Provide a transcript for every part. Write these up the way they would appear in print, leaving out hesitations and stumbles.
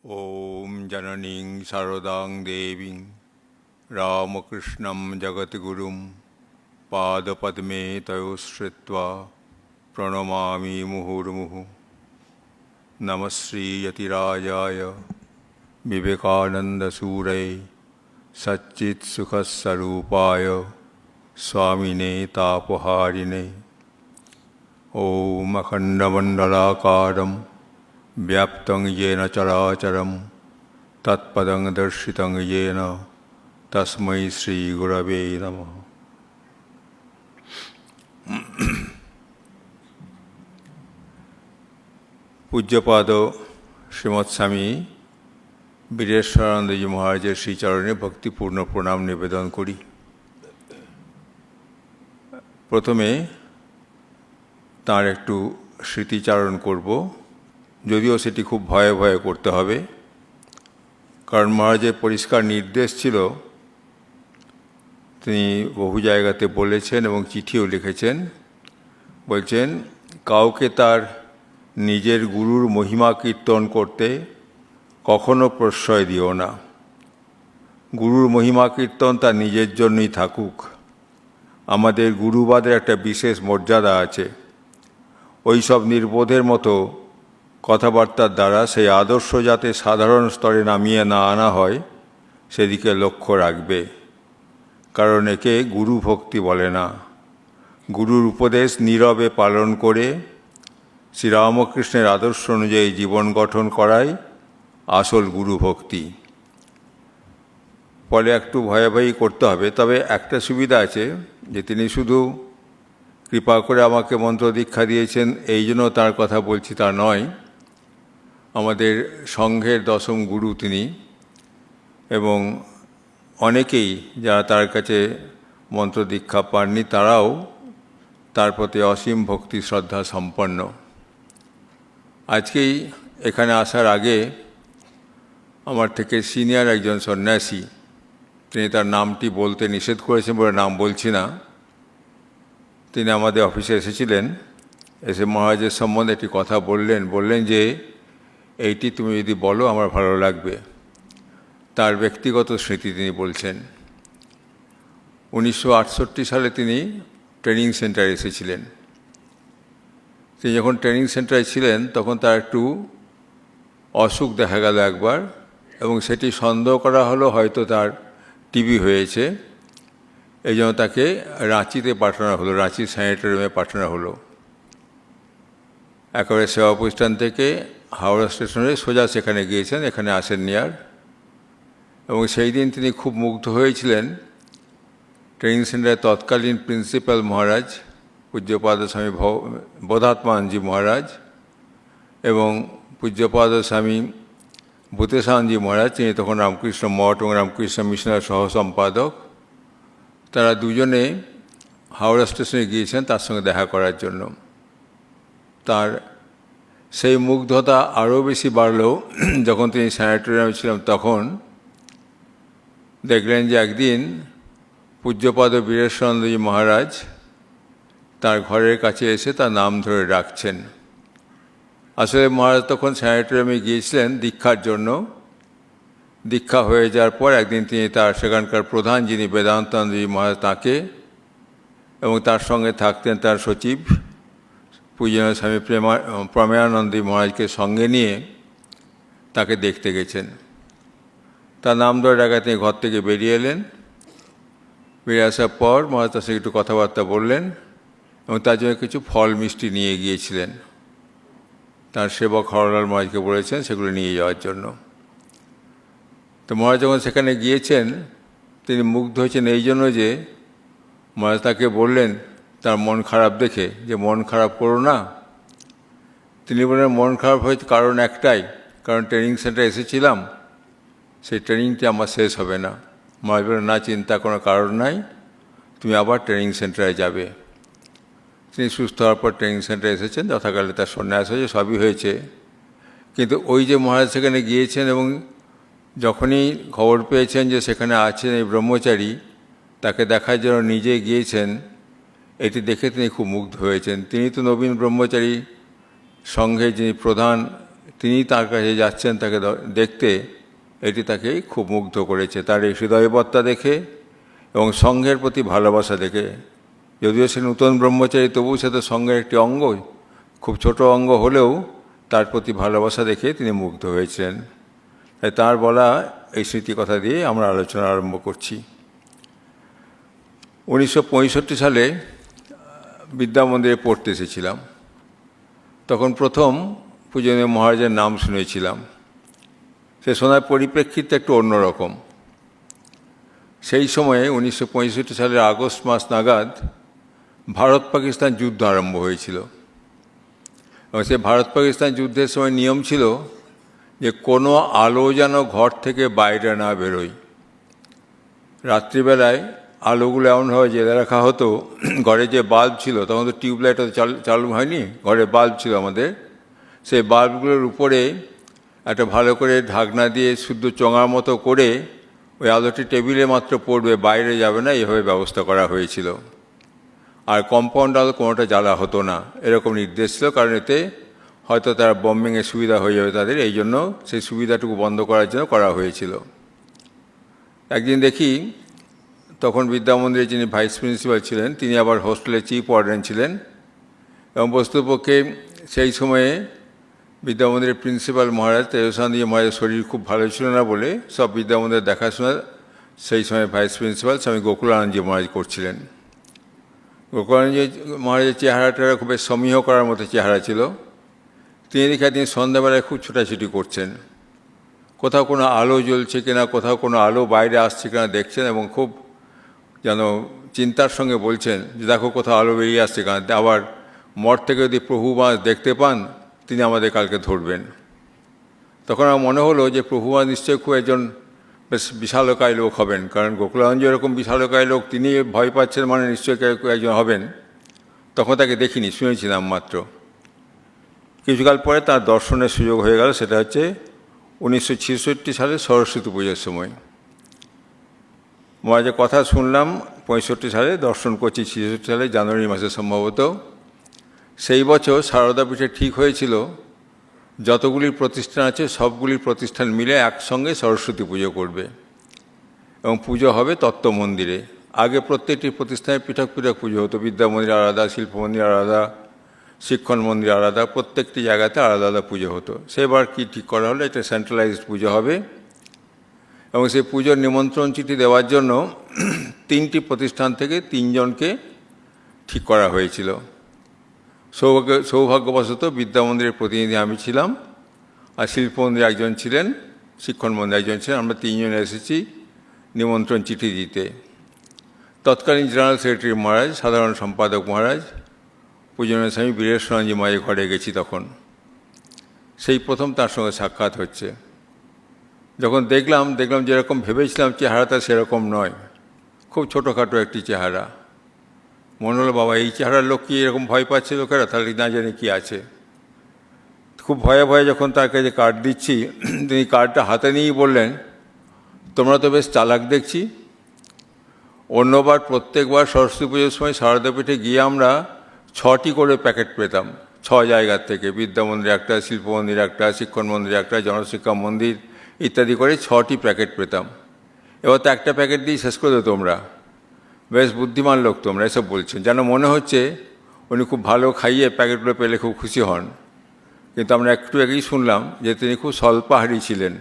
ॐ जननीं शारदां देवीं रामकृष्णं जगद्गुरुं पादपद्मे तयोश्रित्वा प्रणमामि मुहुर्मुहुः। नमः श्रीयतिराजाय विवेकानन्दसूरये सच्चित्सुखस्वरूपाय स्वामिने तापहारिणे। ॐ अखण्डमण्डलाकारं व्याप्तं येन चराचरं तत्पदं दर्शितं येन तस्मै श्रीगुरवे नमः। पूज्यपाद श्रीमत्स्वामी বীরেশ্বরানন্দজি মহারাজের শ্রীচরণে ভক্তিপূর্ণ প্রণাম নিবেদন করি। প্রথমে তার একটু স্মৃতিচারণ করব, যদিও সেটি খুব ভয়ে ভয়ে করতে হবে, কারণ মহারাজের পরিষ্কার নির্দেশ ছিল, তিনি বহু জায়গাতে বলেছেন এবং চিঠিও লিখেছেন, বলছেন কাউকে তার নিজের গুরুর মহিমা কীর্তন করতে কখনো প্রশ্রয় দিও না। গুরুর মহিমা কীর্তন তার নিজের জন্যই থাকুক। আমাদের গুরুবাদের একটা বিশেষ মর্যাদা আছে। ওই সব নির্বোধের মতো কথাবার্তার দ্বারা সেই আদর্শ যাতে সাধারণ স্তরে নামিয়ে না আনা হয় সেদিকে লক্ষ্য রাখবে, কারণ একে গুরু ভক্তি বলে না। গুরুর উপদেশ নীরবে পালন করে শ্রীরামকৃষ্ণের আদর্শ অনুযায়ী জীবন গঠন করাই আসল গুরু ভক্তি। ফলে একটু ভয়াভয়ই করতে হবে। তবে একটা সুবিধা আছে যে তিনি শুধু কৃপা করে আমাকে মন্ত্র দীক্ষা দিয়েছেন এই জন্য তার কথা বলছি তা নয়। আমাদের সংঘের দশম গুরু তিনি, এবং অনেকেই যারা তার কাছে মন্ত্র দীক্ষা পাননি তারাও তার প্রতি অসীম ভক্তি শ্রদ্ধা সম্পন্ন। আজকেই এখানে আসার আগে আমার থেকে সিনিয়র একজন সন্ন্যাসী, তিনি তার নামটি বলতে নিষেধ করেছেন বলে নাম বলছি না, তিনি আমাদের অফিসে এসেছিলেন। এসে মহারাজের সম্বন্ধে একটি কথা বললেন যে এইটি তুমি যদি বলো আমার ভালো লাগবে। তার ব্যক্তিগত স্মৃতি তিনি বলছেন। 1968 সালে তিনি ট্রেনিং সেন্টারে এসেছিলেন। তিনি যখন ট্রেনিং সেন্টারে ছিলেন তখন তার একটু অসুখ দেখা গেল একবার, এবং সেটি সন্দেহ করা হলো হয়তো তার টিবি হয়েছে। এই জন্য তাকে রাঁচিতে পাঠানো হলো, রাঁচির স্যানিটোরিয়ামে পাঠানো হলো। একেবারে সেবা প্রতিষ্ঠান থেকে হাওড়া স্টেশনে সোজা সেখানে গিয়েছেন, এখানে আসেননি আর। এবং সেই দিন তিনি খুব মুগ্ধ হয়েছিলেন। ট্রেনিং সেন্টারের তৎকালীন প্রিন্সিপাল মহারাজ পূজ্যপাদ স্বামী বোধাত্মানজি মহারাজ এবং পূজ্যপাদ স্বামী ভূতেশানজি মহারাজ, তিনি তখন রামকৃষ্ণ মঠ এবং রামকৃষ্ণ মিশনের সহ সম্পাদক, তারা দুজনে হাওড়া স্টেশনে গিয়েছেন তার সঙ্গে দেখা করার জন্য। তার সেই মুগ্ধতা আরও বেশি বাড়ল যখন তিনি স্যানিটোরিয়ামে ছিলেন। তখন দেখলেন যে একদিন পূজ্যপাদ বীরেশ্বরানন্দজি মহারাজ তার ঘরের কাছে এসে তার নাম ধরে ডাকছেন। আসলে মহারাজ তখন স্যানিটোরিয়ামে গিয়েছিলেন দীক্ষার জন্য। দীক্ষা হয়ে যাওয়ার পর একদিন তিনি তার সেখানকার প্রধান যিনি বেদান্তানন্দজি মহারাজ তাকে এবং তার সঙ্গে থাকতেন তার সচিব পূজনীয় স্বামী প্রমেয়ানন্দজি মহারাজকে সঙ্গে নিয়ে তাকে দেখতে গেছেন। তার নাম ধরে ডাকায় তিনি ঘর থেকে বেরিয়ে এলেন। বেরিয়ে আসার পর মহারাজ তার সঙ্গে একটু কথাবার্তা বললেন এবং তার জন্য কিছু ফল মিষ্টি নিয়ে গিয়েছিলেন। তার সেবক হরলাল মহারাজকে বলেছেন সেগুলো নিয়ে যাওয়ার জন্য। তো মহারাজ যখন সেখানে গিয়েছেন তিনি মুগ্ধ হয়েছেন এই জন্য যে মহারাজ তাকে বললেন তার মন খারাপ দেখে যে মন খারাপ করো না। তিনি বললেন মন খারাপ হয়েছে কারণ একটাই, কারণ ট্রেনিং সেন্টারে এসেছিলাম, সেই ট্রেনিংটি আমার শেষ হবে না। মহারাজ বললেন না, চিন্তা কোনো কারণ নাই, তুমি আবার ট্রেনিং সেন্টারে যাবে। তিনি সুস্থ হওয়ার পর ট্রেনিং সেন্টারে এসেছেন, যথাকালে তার সন্ন্যাস হয়েছে, সবই হয়েছে। কিন্তু ওই যে মহারাজ সেখানে গিয়েছেন এবং যখনই খবর পেয়েছেন যে সেখানে আছেন এই ব্রহ্মচারী, তাকে দেখার জন্য নিজে গিয়েছেন, এটি দেখে তিনি খুব মুগ্ধ হয়েছেন। তিনি তো নবীন ব্রহ্মচারী সংঘে যিনি প্রধান তিনি তার কাছে যাচ্ছেন তাকে দেখতে, এটি তাকে খুব মুগ্ধ করেছে, তার এই হৃদয়বত্তা দেখে এবং সঙ্ঘের প্রতি ভালোবাসা দেখে। যদিও সে নূতন ব্রহ্মচারী, তবু সে তো সঙ্ঘের একটি অঙ্গ, খুব ছোট অঙ্গ হলেও তার প্রতি ভালোবাসা দেখে তিনি মুগ্ধ হয়েছিলেন। তাই তার বলা এই স্মৃতি কথা দিয়ে আমরা আলোচনা আরম্ভ করছি। 1965 সালে বিদ্যা মন্দিরে পড়তে এসেছিলাম। তখন প্রথম পূজনীয় মহারাজের নাম শুনেছিলাম। সে শোনার পরিপ্রেক্ষিতটা একটু অন্যরকম। সেই সময়ে 1965 সালের আগস্ট মাস নাগাদ ভারত পাকিস্তান যুদ্ধ আরম্ভ হয়েছিল, এবং সেই ভারত পাকিস্তান যুদ্ধের সময় নিয়ম ছিল যে কোনো আলো যেন ঘর থেকে বাইরে না বেরোয়। রাত্রিবেলায় আলোগুলো এমনভাবে জেলে রাখা হতো, ঘরে যে বাল্ব ছিল, তখন তো টিউবলাইট চালু হয়নি, ঘরে বাল্ব ছিল আমাদের, সেই বাল্বগুলোর উপরে একটা ভালো করে ঢাকনা দিয়ে শুদ্ধ চোঙার মতো করে ওই আলোটি টেবিলে মাত্র পড়বে, বাইরে যাবে না, এভাবে ব্যবস্থা করা হয়েছিল। আর কম্পাউন্ড আলো কোনোটা জ্বালা হতো না, এরকম নির্দেশ ছিল, কারণ এতে হয়তো তারা বম্বিংয়ের সুবিধা হয়ে যাবে তাদের, এই জন্য সেই সুবিধাটুকু বন্ধ করার জন্য করা হয়েছিল। একদিন দেখি তখন বিদ্যা মন্দিরে যিনি ভাইস প্রিন্সিপাল ছিলেন, তিনি আবার হোস্টেলের চিফ ওয়ার্ডেন ছিলেন, এবং বস্তুপক্ষে সেই সময়ে বিদ্যা মন্দিরের প্রিন্সিপাল মহারাজ তেজস্বানন্দজি মহারাজের শরীর খুব ভালো ছিল না বলে সব বিদ্যা মন্দিরের দেখাশোনা সেই সময় ভাইস প্রিন্সিপাল স্বামী গোকুলানন্দজি মহারাজ করছিলেন। গোকুলানন্দজি মহারাজের চেহারাটা খুব সমীহ করার মতো চেহারা ছিল। তিনি দেখে তিনি সন্ধ্যাবেলায় খুব ছোটাছুটি করছেন, কোথাও কোনো আলো জ্বলছে কিনা, কোথাও কোনো আলো বাইরে আসছে কিনা দেখছেন, এবং খুব যেন চিন্তার সঙ্গে বলছেন যে দেখো কোথাও আলো বেরিয়ে আসছে কিনা, আবার মঠ থেকে যদি প্রভু মাস দেখতে পান তিনি আমাদের কালকে ধরবেন। তখন আমার মনে হলো যে প্রভু মাস নিশ্চয়ই খুব একজন বেশ বিশালকায় লোক হবেন, কারণ গোকুলানন্দ এরকম বিশালকায় লোক, তিনি ভয় পাচ্ছেন মানে নিশ্চয়ই একজন হবেন। তখন তাকে দেখিনি, শুনেছিলাম মাত্র। কিছুকাল পরে তার দর্শনের সুযোগ হয়ে গেল, সেটা হচ্ছে 1966 সালে সরস্বতী পুজোর সময়। মহারাজের কথা শুনলাম 65 সালে, দর্শন করছি 66 সালে জানুয়ারি মাসে সম্ভবত। সেই বছর সারদাপীঠে ঠিক হয়েছিল যতগুলি প্রতিষ্ঠান আছে সবগুলি প্রতিষ্ঠান মিলে একসঙ্গে সরস্বতী পুজো করবে, এবং পুজো হবে তত্ত্ব মন্দিরে। আগে প্রত্যেকটি প্রতিষ্ঠানে পৃথক পৃথক পুজো হতো, বিদ্যা মন্দির আলাদা, শিল্প মন্দির আলাদা, শিক্ষণ মন্দির আলাদা, প্রত্যেকটি জায়গাতে আলাদা আলাদা পুজো হতো। সেবার কি ঠিক করা হলো, এটা সেন্ট্রালাইজড পুজো হবে, এবং সেই পুজোর নিমন্ত্রণ চিঠি দেওয়ার জন্য 3টি প্রতিষ্ঠান থেকে 3 জনকে ঠিক করা হয়েছিল। সৌভাগ্যবশত বিদ্যা মন্দিরের প্রতিনিধি আমি ছিলাম, আর শিল্প মন্দিরে একজন ছিলেন, শিক্ষণ মন্দিরে একজন ছিলেন। আমরা 3 জন এসেছি নিমন্ত্রণ চিঠি দিতে। তৎকালীন জেনারেল সেক্রেটারি মহারাজ, সাধারণ সম্পাদক মহারাজ, পূজনীয় স্বামী বীরেশ্বরানন্দজি মহারাজের ঘরে গেছি তখন। সেই প্রথম তার সঙ্গে সাক্ষাৎ হচ্ছে। যখন দেখলাম যেরকম ভেবেছিলাম চেহারাটা সেরকম নয়, খুব ছোটোখাটো একটি চেহারা। মনে হলো বাবা এই চেহারার লোক কি এরকম ভয় পাচ্ছে লোকেরা, তাহলে না জানি কি আছে। খুব ভয়ে ভয়ে যখন তার কাছে কার্ড দিচ্ছি, তিনি কার্ডটা হাতে নিয়েই বললেন, তোমরা তো বেশ চালাক দেখছি। অন্যবার প্রত্যেকবার সরস্বতী পুজোর সময় সারদাপীঠে গিয়ে আমরা 6টি করে প্যাকেট পেতাম, 6 জায়গার থেকে, বিদ্যা মন্দির একটা, শিল্প মন্দির একটা, শিক্ষণ মন্দির একটা, জনশিক্ষা মন্দির ইত্যাদি করে 6টি প্যাকেট পেতাম। এবার তো একটা প্যাকেট দিয়ে শেষ করে দেবো, তোমরা বেশ বুদ্ধিমান লোক তোমরা, এসব বলছেন, যেন মনে হচ্ছে উনি খুব ভালো খাইয়ে প্যাকেটগুলো পেলে খুব খুশি হন। কিন্তু আমরা একটু আগেই শুনলাম যে তিনি খুব স্বল্পাহারী ছিলেন,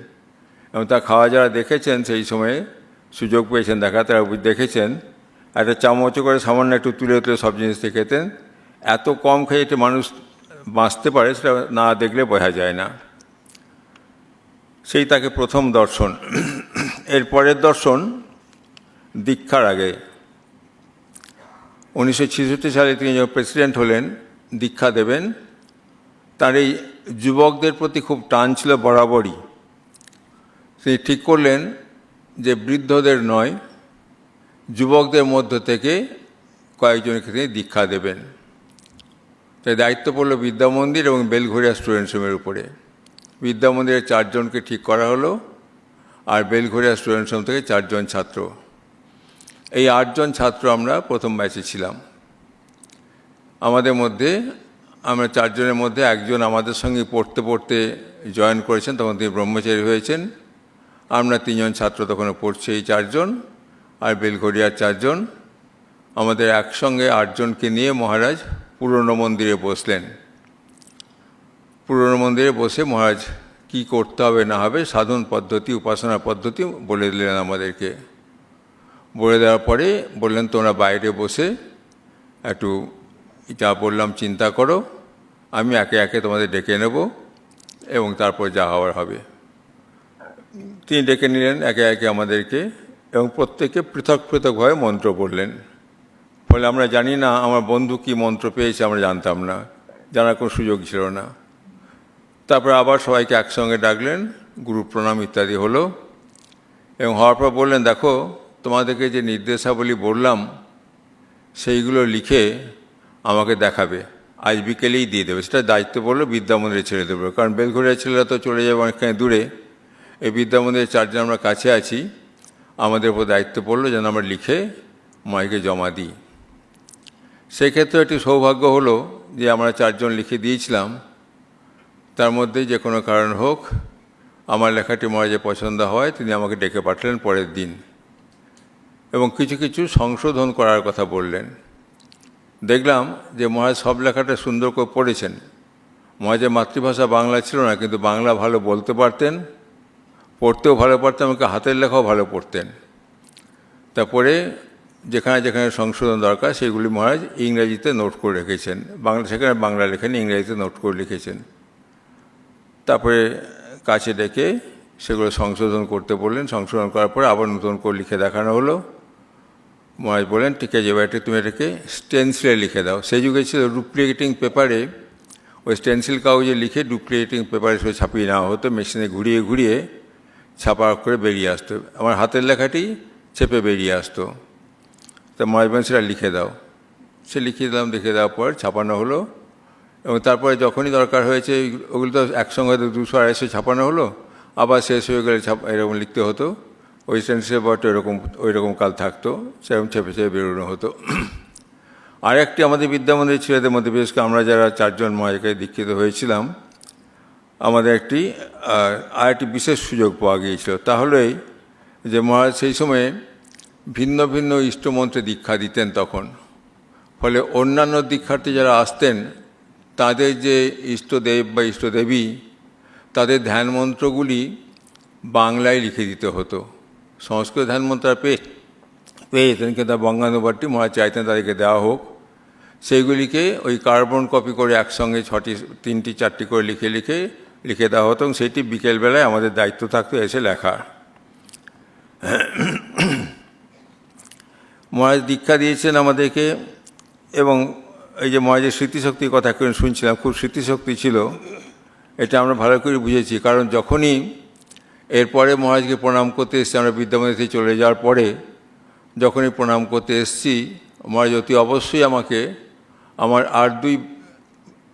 এবং তা খাওয়া যারা দেখেছেন, সেই সময়ে সুযোগ পেয়েছেন দেখা, তারা দেখেছেন একটা চামচ করে সামান্য একটু তুলে তুলে সব জিনিসটা খেতেন। এত কম খেয়ে এটা মানুষ বাঁচতে পারে সেটা না দেখলে বোঝা যায় না। সেই তাকে প্রথম দর্শন। এর পরের দর্শন দীক্ষার আগে 1966 সালে তিনি যখন প্রেসিডেন্ট হলেন, দীক্ষা দেবেন, তার এই যুবকদের প্রতি খুব টান ছিল বরাবরই। তিনি ঠিক করলেন যে বৃদ্ধদের নয়, যুবকদের মধ্য থেকে কয়েকজনকে তিনি দীক্ষা দেবেন। তাই দায়িত্ব পড়ল বিদ্যা মন্দির এবং বেলঘরিয়া স্টুডেন্টস হোমের উপরে। বিদ্যা মন্দিরের 4 জনকে ঠিক করা হলো, আর বেলঘরিয়া স্টুডেন্টস হোম থেকে 4 জন ছাত্র। এই 8 জন ছাত্র আমরা প্রথম ব্যাচে ছিলাম। আমাদের মধ্যে আমরা 4 জনের মধ্যে একজন আমাদের সঙ্গে পড়তে পড়তে জয়েন করেছেন তখন তিনি ব্রহ্মচারী হয়েছেন। আমরা 3 জন ছাত্র তখন পড়ছি, এই 4 জন আর বেলঘরিয়ার 4 জন, আমাদের একসঙ্গে 8 জনকে নিয়ে মহারাজ পুরনো মন্দিরে বসলেন। পুরনো মন্দিরে বসে মহারাজ কি করতে হবে না হবে সাধন পদ্ধতি, উপাসনা পদ্ধতি বলে দিলেন আমাদেরকে। বলে দেওয়ার পরে বললেন তোমরা বাইরে বসে একটু যা বললাম চিন্তা করো, আমি একে একে তোমাদের ডেকে নেব এবং তারপর যা হওয়ার হবে। তিনি ডেকে নিলেন একে একে আমাদেরকে এবং প্রত্যেকে পৃথক পৃথকভাবে মন্ত্র পড়লেন। ফলে আমরা জানি না আমার বন্ধু কি মন্ত্র পেয়েছে, আমরা জানতাম না, জানার কোনো সুযোগ ছিল না। তারপর আবার সবাইকে একসঙ্গে ডাকলেন, গুরু প্রণাম ইত্যাদি হলো এবং হওয়ার পর বললেন দেখো তোমাদেরকে যে নির্দেশাবলী বললাম সেইগুলো লিখে আমাকে দেখাবে, আজ বিকেলেই দিয়ে দেবে। সেটা দায়িত্ব বললো বিদ্যামন্দিরে ছেড়ে দেবো, কারণ বেলঘরিয়ার ছেলেরা তো চলে যাবে অনেকখানি দূরে। এই বিদ্যামন্দিরের 4 জন আমরা কাছে আছি, আমাদের উপর দায়িত্ব পড়লো যেন আমরা লিখে মাইকে জমা দিই। সেক্ষেত্রে একটি সৌভাগ্য হলো যে আমরা 4 জন লিখে দিয়েছিলাম, তার মধ্যে যে কোনো কারণ হোক আমার লেখাটি মহারাজের পছন্দ হয়, তিনি আমাকে ডেকে পাঠালেন পরের দিন এবং কিছু কিছু সংশোধন করার কথা বললেন। দেখলাম যে মহারাজ সব লেখাটা সুন্দর করে পড়েছেন। মহারাজের মাতৃভাষা বাংলা ছিল না, কিন্তু বাংলা ভালো বলতে পারতেন, পড়তেও ভালো পারতেন, আমাকে হাতের লেখাও ভালো পড়তেন। তারপরে যেখানে যেখানে সংশোধন দরকার সেগুলি মহারাজ ইংরেজিতে নোট করে রেখেছেন, বাংলা সেখানে বাংলা লেখেন, ইংরেজিতে নোট করে লিখেছেন। তারপরে কাছে ডেকে সেগুলো সংশোধন করতে বললেন। সংশোধন করার পরে আবার নতুন করে লিখে দেখানো হলো। মহারাজ বলেন ঠিক আছে এবার তুমি এটাকে স্টেন্সিলে লিখে দাও। সেই যুগে ছিল ডুপ্লিকেটিং পেপারে, ওই স্টেন্সিল কাগজে লিখে ডুপ্লিকেটিং পেপারে সে ছাপিয়ে নেওয়া হতো, মেশিনে ঘুরিয়ে ঘুরিয়ে ছাপা করে বেরিয়ে আসতো, আমার হাতের লেখাটি চেপে বেরিয়ে আসতো। তা মহারাজ বলেন সেটা লিখে দাও। সে লিখিয়ে দিলাম, লিখে দেওয়ার পর ছাপানো হলো এবং তারপরে যখনই দরকার হয়েছে ওগুলো তো একসঙ্গে 200-250 ছাপানো হলো, আবার শেষ হয়ে গেলে এরকম লিখতে হতো। ওই স্টেন্সিলের বট ওই রকম কাল থাকতো, সেরকম চেপে চেপে বেরোনো হতো। আর একটি আমাদের বিদ্যামন্দির ছেলেদের মধ্যে, বিশেষ করে আমরা যারা 4 জন মহারাজকে দীক্ষিত হয়েছিলাম, আমাদের আরেকটি বিশেষ সুযোগ পাওয়া গিয়েছিল। তাহলেই যে মহারাজ সেই সময়ে ভিন্ন ভিন্ন ইষ্টমন্ত্রে দীক্ষা দিতেন তখন। ফলে অন্যান্য দীক্ষার্থী যারা আসতেন তাদের যে ইষ্টদেব বা ইষ্টদেবী তাদের ধ্যান মন্ত্রগুলি বাংলায় লিখে দিতে হতো। সংস্কৃত ধ্যান মন্ত্র পেয়ে যেতেন, কিন্তু বঙ্গানুবাদটি মহারাজ চাইতেন তাদেরকে দেওয়া হোক। সেইগুলিকে ওই কার্বন কপি করে একসঙ্গে 3টি-4টি করে লিখে দেওয়া হতো এবং সেটি বিকেলবেলায় আমাদের দায়িত্ব থাকতো এসে লেখার। মহারাজ দীক্ষা দিয়েছেন আমাদেরকে এবং এই যে মহারাজের স্মৃতিশক্তির কথা করে শুনছিলাম, খুব স্মৃতিশক্তি ছিল, এটা আমরা ভালো করে বুঝেছি। কারণ যখনই এরপরে মহারাজকে প্রণাম করতে এসেছি, আমরা বিদ্যামন্দির থেকে চলে যাওয়ার পরে যখনই প্রণাম করতে এসেছি, মহারাজ অতি অবশ্যই আমাকে আমার আর 2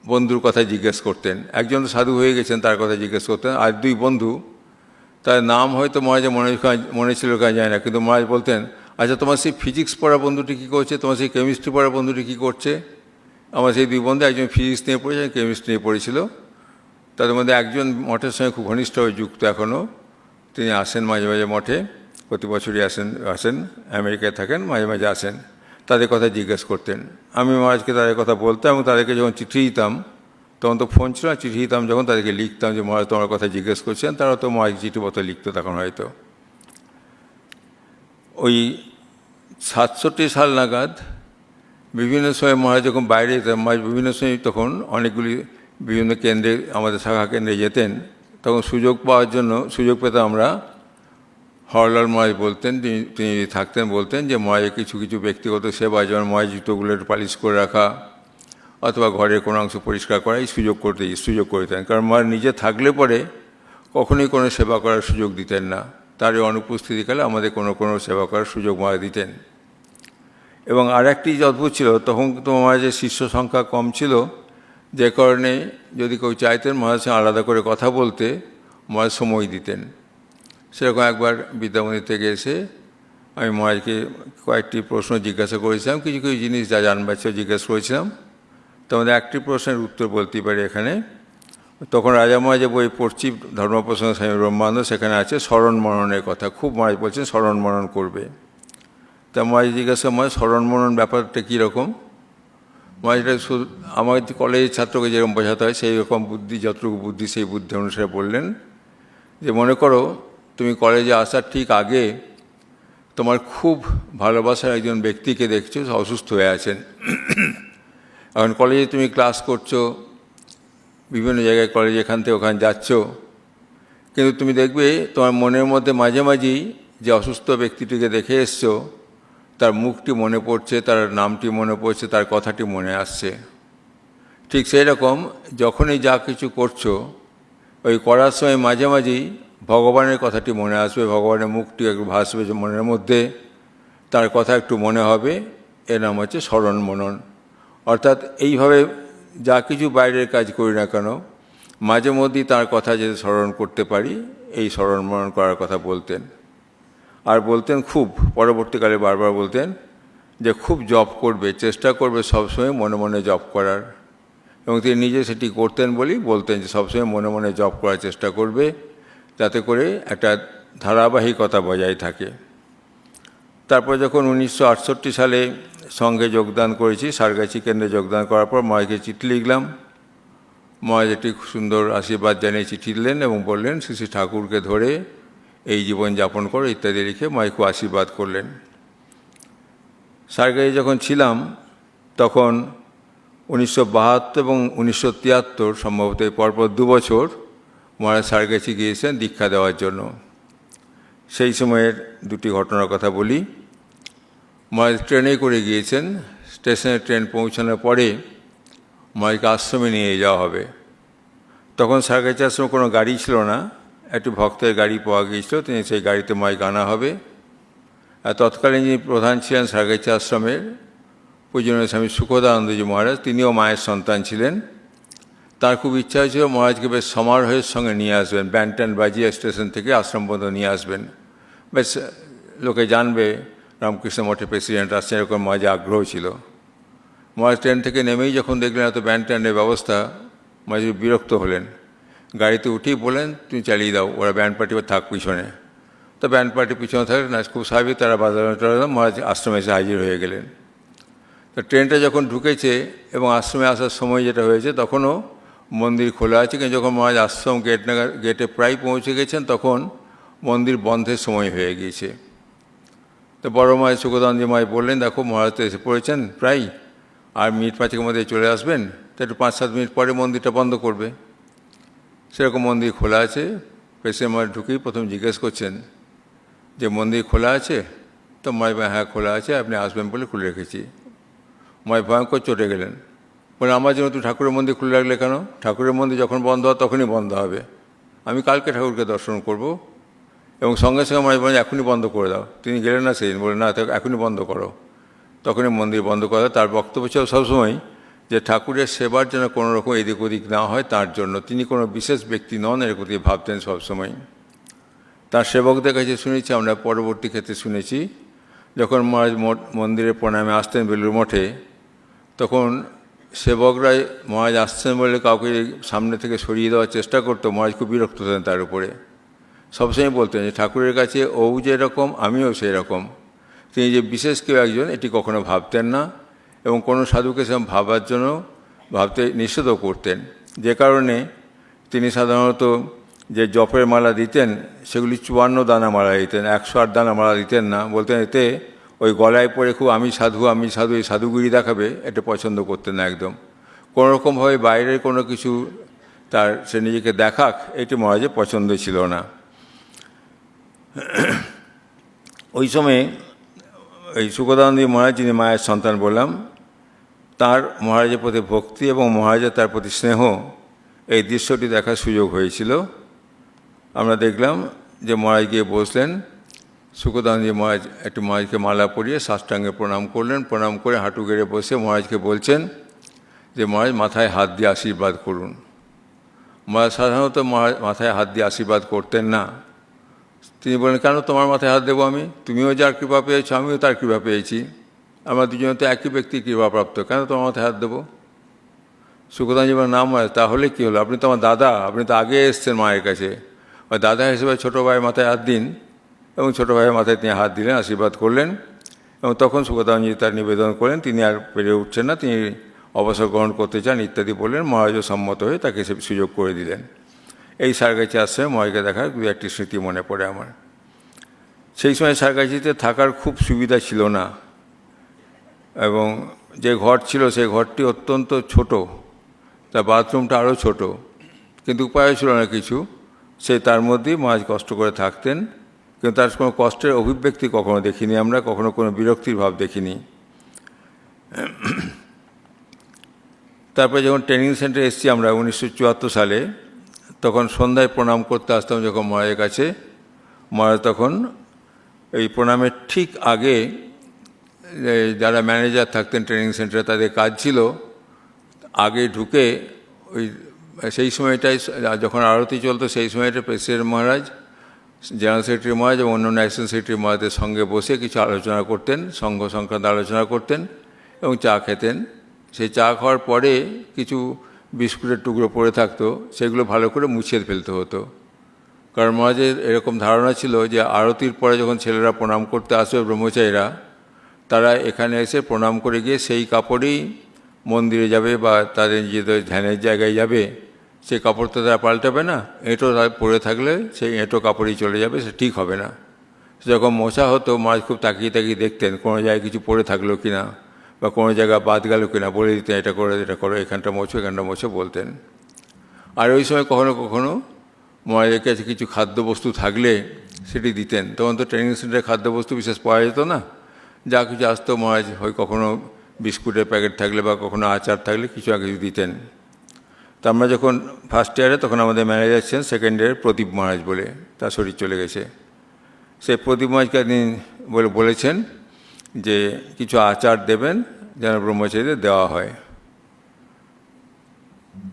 বন্ধুর কথা জিজ্ঞেস করতেন। একজন তো সাধু হয়ে গেছেন, তার কথা জিজ্ঞেস করতেন। আর 2 বন্ধু, তার নাম হয়তো মহারাজের মনে ছিল কাজ যায় না, কিন্তু মহারাজ বলতেন আচ্ছা তোমার সেই ফিজিক্স পড়া বন্ধুটি কী করছে, তোমার সেই কেমিস্ট্রি পড়া বন্ধুটি কী করছে। আমার সেই 2 বন্ধু, একজন ফিজিক্স নিয়ে পড়েছে, কেমিস্ট্রি নিয়ে পড়েছিল। তাদের মধ্যে একজন মঠের সঙ্গে খুব ঘনিষ্ঠভাবে যুক্ত এখনও, তিনি আসেন মাঝে মাঝে মঠে, প্রতি বছরই আসেন, আমেরিকায় থাকেন, মাঝে মাঝে আসেন। তাদের কথা জিজ্ঞেস করতেন। আমি মহারাজকে তাদের কথা বলতাম এবং তাদেরকে যখন চিঠি দিতাম, তখন তো ফোন ছিল না, চিঠি দিতাম যখন তাদেরকে লিখতাম যে মহারাজ তোমার কথা জিজ্ঞেস করছেন, তারা তো মহারাজ চিঠিপত্র লিখতো তখন হয়তো। ওই 67 সাল নাগাদ বিভিন্ন সময় মহারাজ যখন বাইরে যেতেন, মহারাজ বিভিন্ন সময় তখন অনেকগুলি বিভিন্ন কেন্দ্রে, আমাদের শাখা কেন্দ্রে যেতেন, তখন সুযোগ পেতাম আমরা। হরলাল মহারাজ বলতেন, তিনি থাকতেন, বলতেন যে মহারাজের কিছু কিছু ব্যক্তিগত সেবা, যেমন মহারাজ জুতোগুলো পালিশ করে রাখা অথবা ঘরের কোনো অংশ পরিষ্কার করা, এই সুযোগ করে দিতেন। কারণ মহারাজ নিজে থাকলে পরে কখনোই কোনো সেবা করার সুযোগ দিতেন না, তার এই অনুপস্থিতিকালে আমাদের কোনো সেবা করার সুযোগ মহারাজ দিতেন। এবং আর একটি অদ্ভুত ছিল, তখন তো মহারাজের শিষ্য সংখ্যা কম ছিল, যে কারণে যদি কেউ চাইতেন মহারাজের সঙ্গে আলাদা করে কথা বলতে, মহারাজ সময় দিতেন। সেরকম একবার বিদ্যামন্দির থেকে এসে আমি মহারাজকে কয়েকটি প্রশ্ন জিজ্ঞাসা করেছিলাম, কিছু কিছু জিনিস যা জানবার ছিল জিজ্ঞাসা করেছিলাম। তোমাদের একটি প্রশ্নের উত্তর বলতেই পারি এখানে। তখন রাজামা যে বই পড়ছি ধর্মপ্রসঙ্গ স্বামী ব্রহ্মানন্দ, সেখানে আছে স্মরণ মননের কথা, খুব মহারাজ বলছেন স্মরণ মনন করবে। তা মহারাজ জিজ্ঞাসা মহারাজ স্মরণ মনন ব্যাপারটা কীরকম? মহারাজ এটা শুধু আমার কলেজের ছাত্রকে যেরকম বোঝাতে হয় সেই রকম বুদ্ধি, যতটুকু বুদ্ধি সেই বুদ্ধি অনুসারে বললেন যে মনে করো তুমি কলেজে আসার ঠিক আগে তোমার খুব ভালোবাসার একজন ব্যক্তিকে দেখছো অসুস্থ হয়ে আছেন। এখন কলেজে তুমি ক্লাস করছো, বিভিন্ন জায়গায় কলেজে এখান থেকে ওখানে যাচ্ছ, কিন্তু তুমি দেখবে তোমার মনের মধ্যে মাঝে মাঝেই যে অসুস্থ ব্যক্তিটিকে দেখে এসছো তার মুখটি মনে পড়ছে, তার নামটি মনে পড়ছে, তার কথাটি মনে আসছে। ঠিক সেই রকম যখনই যা কিছু করছো ওই করার সময় মাঝে মাঝেই ভগবানের কথাটি মনে আসবে, ভগবানের মুখটি একটু ভাসবে যে মনের মধ্যে, তার কথা একটু মনে হবে। এর নাম হচ্ছে স্মরণ মনন। অর্থাৎ এইভাবে যা কিছু বাইরের কাজ করি না কেন মাঝে মধ্যেই তার কথা যদি স্মরণ করতে পারি, এই স্মরণ মনন করার কথা বলতেন। আর বলতেন খুব পরবর্তীকালে বারবার বলতেন যে খুব জপ করবে, চেষ্টা করবে সবসময় মনে মনে জপ করার, এবং তিনি নিজে সেটি করতেন বলেই বলতেন যে সবসময় মনে মনে জপ করার চেষ্টা করবে, যাতে করে একটা ধারাবাহিকতা বজায় থাকে। তারপর যখন 1968 সালে সঙ্গে যোগদান করেছি, সারগাছি কেন্দ্রে যোগদান করার পর মহারাজকে চিঠি লিখলাম। মহারাজ একটি সুন্দর আশীর্বাদ জানিয়ে চিঠি দিলেন এবং বললেন শ্রী শ্রী ঠাকুরকে ধরে এই জীবন যাপন করো ইত্যাদি লিখে মহারাজ খুব আশীর্বাদ করলেন। সারগাছি যখন ছিলাম তখন 1972 এবং 1973 সম্ভবত পরপর 2 বছর মহারাজ সারগাছি গিয়েছেন দীক্ষা দেওয়ার জন্য। সেই সময়ের দুটি ঘটনার কথা বলি। মহারাজ ট্রেনে করে গিয়েছেন, স্টেশনে ট্রেন পৌঁছানোর পরে মহারাজকে আশ্রমে নিয়ে যাওয়া হবে। তখন সারগাছি আশ্রমে কোনো গাড়ি ছিল না, একটি ভক্তের গাড়ি পাওয়া গিয়েছিল, তিনি সেই গাড়িতে মহারাজকে আনা হবে। আর তৎকালীন যিনি প্রধান ছিলেন সারগাছি আশ্রমের পূজনীয় স্বামী সুখদানন্দজি মহারাজ, তিনিও মায়ের সন্তান ছিলেন। তার খুব ইচ্ছা হয়েছিল মহারাজকে বেশ সমারোহের সঙ্গে নিয়ে আসবেন, ব্যান্ড ট্যান্ড বাজিয়ে স্টেশন থেকে আশ্রম পর্যন্ত নিয়ে আসবেন, বেশ লোকে জানবে রামকৃষ্ণ মঠের প্রেসিডেন্ট আসছে, এরকম মহারাজের আগ্রহ ছিল। মহারাজ ট্রেন থেকে নেমেই যখন দেখলেন এত ব্যান্ড ট্যান্ডের ব্যবস্থা, মহারাজ বিরক্ত হলেন। গাড়িতে উঠেই বলেন তুমি চালিয়ে দাও, ওরা ব্যান্ড পার্টি থাক পিছনে। তো ব্যান্ড পার্টি পিছনে থাকলে না, খুব স্বাভাবিক তারা বাজানো, মহারাজ আশ্রমে এসে হাজির হয়ে গেলেন। তো ট্রেনটা যখন ঢুকেছে এবং আশ্রমে আসার সময় যেটা হয়েছে তখনও মন্দির খোলা আছে, কিন্তু যখন মহারাজ আশ্রম গেটে প্রায় পৌঁছে গেছেন তখন মন্দির বন্ধের সময় হয়ে গিয়েছে। তো বড় মহারাজ সুখদানন্দজি মহারাজ বললেন দেখো মহারাজ তো এসে পড়েছেন প্রায়, আর মিনিট 5-এর মধ্যে চলে আসবেন, তো একটু 5-7 মিনিট পরে মন্দিরটা বন্ধ করবে। সেরকম মন্দির খোলা আছে। প্রেসিডেন্ট মহারাজ ঢুকেই প্রথম জিজ্ঞেস করছেন যে মন্দির খোলা আছে? তো মহারাজ হ্যাঁ খোলা আছে, আপনি আসবেন বলে খুলে রেখেছি। মহারাজ ভয়ঙ্কর চটে গেলেন, বলে আমার জন্য তুই ঠাকুরের মন্দির খুলে রাখলে কেন? ঠাকুরের মন্দির যখন বন্ধ হয় তখনই বন্ধ হবে, আমি কালকে ঠাকুরকে দর্শন করব। এবং সঙ্গে সঙ্গে মহারাজ বলেন এখনই বন্ধ করে দাও। তিনি গেলেন না সেদিন, বলে না এখনই বন্ধ করো। তখনই মন্দির বন্ধ করা। তার বক্তব্য ছিল সবসময় যে ঠাকুরের সেবার যেন কোনো রকম এদিক ওদিক না হয় তার জন্য, তিনি কোনো বিশেষ ব্যক্তি নন এরকম তিনি ভাবতেন সবসময়। তার সেবকদের কাছে শুনেছি, আমরা পরবর্তী ক্ষেত্রে শুনেছি, যখন মহারাজ মন্দিরে প্রণামে আসতেন বেলুড় মঠে, তখন সেবকরাই মহারাজ আসছেন বলে কাউকে সামনে থেকে সরিয়ে দেওয়ার চেষ্টা করতো। মহারাজ খুব বিরক্ত হতেন তার উপরে, সবসময় বলতেন যে ঠাকুরের কাছে ও যেরকম আমিও সেই রকম, তিনি যে বিশেষ কেউ একজন এটি কখনো ভাবতেন না, এবং কোনো সাধুকে সে ভাবতে নিষেধও করতেন। যে কারণে তিনি সাধারণত যে জপের মালা দিতেন সেগুলি 54 দানা মালা দিতেন, 108 দানা মালা দিতেন না। বলতেন এতে ওই গলায় পরে খুব আমি সাধু এই সাধুগিরি দেখাবে, এটা পছন্দ করতেন না একদম। কোনোরকমভাবে বাইরের কোনো কিছু সে নিজেকে দেখাক, এটি মহারাজের পছন্দ ছিল না। ওই সময়ে এই সুখদানন্দজি মহারাজ, যিনি মায়ের সন্তান বললাম, তার মহারাজের প্রতি ভক্তি এবং মহারাজের তার প্রতি স্নেহ, এই দৃশ্যটি দেখার সুযোগ হয়েছিল। আমরা দেখলাম যে মহারাজ গিয়ে বসলেন, সুখদানন্দজি মহারাজ একটু মহারাজকে মালা পরিয়ে সাষ্টাঙ্গে প্রণাম করলেন। প্রণাম করে হাঁটু গেড়ে বসে মহারাজকে বলছেন যে মহারাজ মাথায় হাত দিয়ে আশীর্বাদ করুন। মহারাজ সাধারণত মাথায় হাত দিয়ে আশীর্বাদ করতেন না। তিনি বলেন কেন তোমার মাথায় হাত দেবো আমি? তুমিও যার কৃপা পেয়েছো, আমিও তার কৃপা পেয়েছি, আমরা দুজনে তো একই ব্যক্তির কৃপাপ্রাপ্ত, কেন তোমার মাথায় হাত দেবো? সুখদানজি বলেন, না মহারাজ, তাহলে কী হলো? আপনি তো আমার দাদা, আপনি তো আগে এসছেন মায়ের কাছে। আর দাদা হিসেবে ছোটো ভাইয়ের মাথায় হাত দিন। এবং ছোটো ভাইয়ের মাথায় তিনি হাত দিলেন, আশীর্বাদ করলেন। এবং তখন সুখদানজি তার নিবেদন করলেন তিনি আর পেরে উঠছেন না, তিনি অবসর গ্রহণ করতে চান ইত্যাদি বললেন। মহারাজও সম্মত হয়ে তাকে সে সুযোগ করে দিলেন। এই সারগাছি আশ্রমে মহারাজকে দেখার দু একটি স্মৃতি মনে পড়ে আমার। সেই সময় সারগাছিতে থাকার খুব সুবিধা ছিল না, এবং যে ঘর ছিল সেই ঘরটি অত্যন্ত ছোট, তার বাথরুমটা আরও ছোট, কিন্তু উপায় ছিল না কিছু। সে তার মধ্যেই মহারাজ কষ্ট করে থাকতেন, কিন্তু তার কোনো কষ্টের অভিব্যক্তি কখনো দেখিনি আমরা, কখনো কোনো বিরক্তির ভাব দেখিনি। তারপরে যখন ট্রেনিং সেন্টারে এসেছি আমরা 1974 সালে, তখন সন্ধ্যায় প্রণাম করতে আসতাম যখন মহারাজের কাছে। মহারাজ তখন এই প্রণামের ঠিক আগে যারা ম্যানেজার থাকতেন ট্রেনিং সেন্টারে, তাদের কাজ ছিল আগে ঢুকে ওই সেই সময়টায় যখন আরতি চলতো সেই সময়টা প্রেসিডেন্ট মহারাজ, জেনারেল সেক্রেটারি মহারাজ এবং অন্যান্য অ্যাসিস্ট্যান্ট সেক্রেটারি মহারাজের সঙ্গে বসে কিছু আলোচনা করতেন, সংঘ সংক্রান্ত আলোচনা করতেন এবং চা খেতেন। সেই চা খাওয়ার পরে কিছু বিস্কুটের টুকরো পড়ে থাকতো, সেগুলো ভালো করে মুছিয়ে ফেলতে হতো। কারণ মহারাজের এরকম ধারণা ছিল যে আরতির পরে যখন ছেলেরা প্রণাম করতে আসবে, ব্রহ্মচারীরা, তারা এখানে এসে প্রণাম করে গিয়ে সেই কাপড়েই মন্দিরে যাবে বা তাদের নিজেদের ধ্যানের জায়গায় যাবে। সেই কাপড় তো তারা পাল্টাবে না, এঁটো পরে থাকলে সেই এঁটো কাপড়েই চলে যাবে, সে ঠিক হবে না। যখন মোছা হতো মহারাজ খুব তাকিয়ে তাকিয়ে দেখতেন কোনো জায়গায় কিছু পড়ে থাকলো কিনা বা কোনো জায়গা বাদ গেল কিনা, বলে দিতেন এটা করো, এখানটা মোছো বলতেন। আর ওই সময় কখনো কখনো মহারাজের কাছে কিছু খাদ্যবস্তু থাকলে সেটি দিতেন। তখন তো ট্রেনিং সেন্টারে খাদ্যবস্তু বিশেষ পাওয়া যেত না, যা কিছু আসতো মহারাজ হয় কখনো বিস্কুটের প্যাকেট থাকলে বা কখনো আচার থাকলে কিছু না কিছু দিতেন। তা আমরা যখন ফার্স্ট ইয়ারে, তখন আমাদের ম্যানেজার ছিলেন সেকেন্ড ইয়ারে প্রদীপ মহারাজ বলে, তার শরীর চলে গেছে। সেই প্রদীপ মহারাজকে একদিন বলেছেন যে কিছু আচার দেবেন যেন ব্রহ্মচারীদের দেওয়া হয়।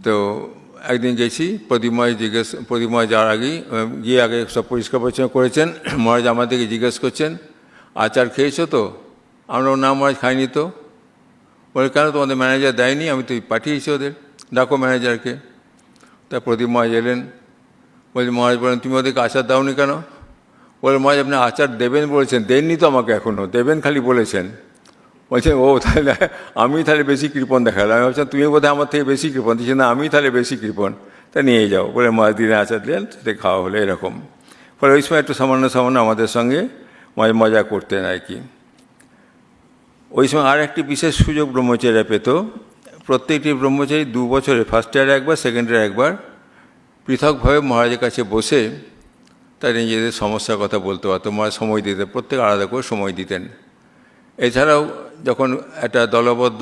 তো একদিন গেছি, প্রদীপ মহারাজ যাওয়ার আগেই গিয়ে আগে সব পরিষ্কার পরিচ্ছন্ন করেছেন। মহারাজ আমাদেরকে জিজ্ঞেস করছেন, আচার খেয়েছো তো? আমরা না মহারাজ খাইনি তো। বলে কেন, তোমাদের ম্যানেজার দেয়নি? আমি তো পাঠিয়েছি ওদের, ডাকো ম্যানেজারকে। তা প্রদীপ মহারাজ এলেন, বলছি মহারাজ বলেন তুমি ওদেরকে আচার দাওনি কেন? বলে মহারাজ আপনি আচার দেবেন বলেছেন, দেননি তো আমাকে এখনও, দেবেন খালি বলেছেন। বলছেন ও তাহলে আমি তাহলে বেশি কৃপণ দেখালাম। আমি ভাবছিলাম তুমি বোধহয় আমার থেকে বেশি কৃপণ দিচ্ছি, না আমি তাহলে বেশি কৃপণ, তা নিয়ে যাও। বলে মহারাজ দিনে আচার দিলেন, সেটা খাওয়া হলো এরকম। ফলে ওই সময় একটু সামান্য আমাদের সঙ্গে মজা করতেন আর কি। ওই সময় আর একটি বিশেষ সুযোগ ব্রহ্মচারীরা পেত। প্রত্যেকটি ব্রহ্মচারী 2 বছরে, ফার্স্ট ইয়ারে একবার, সেকেন্ড ইয়ারে একবার, পৃথকভাবে মহারাজের কাছে বসে তার নিজেদের সমস্যার কথা বলতে পারতো। মহারাজ সময় দিতেন, প্রত্যেক আলাদা করে সময় দিতেন। এছাড়াও যখন একটা দলবদ্ধ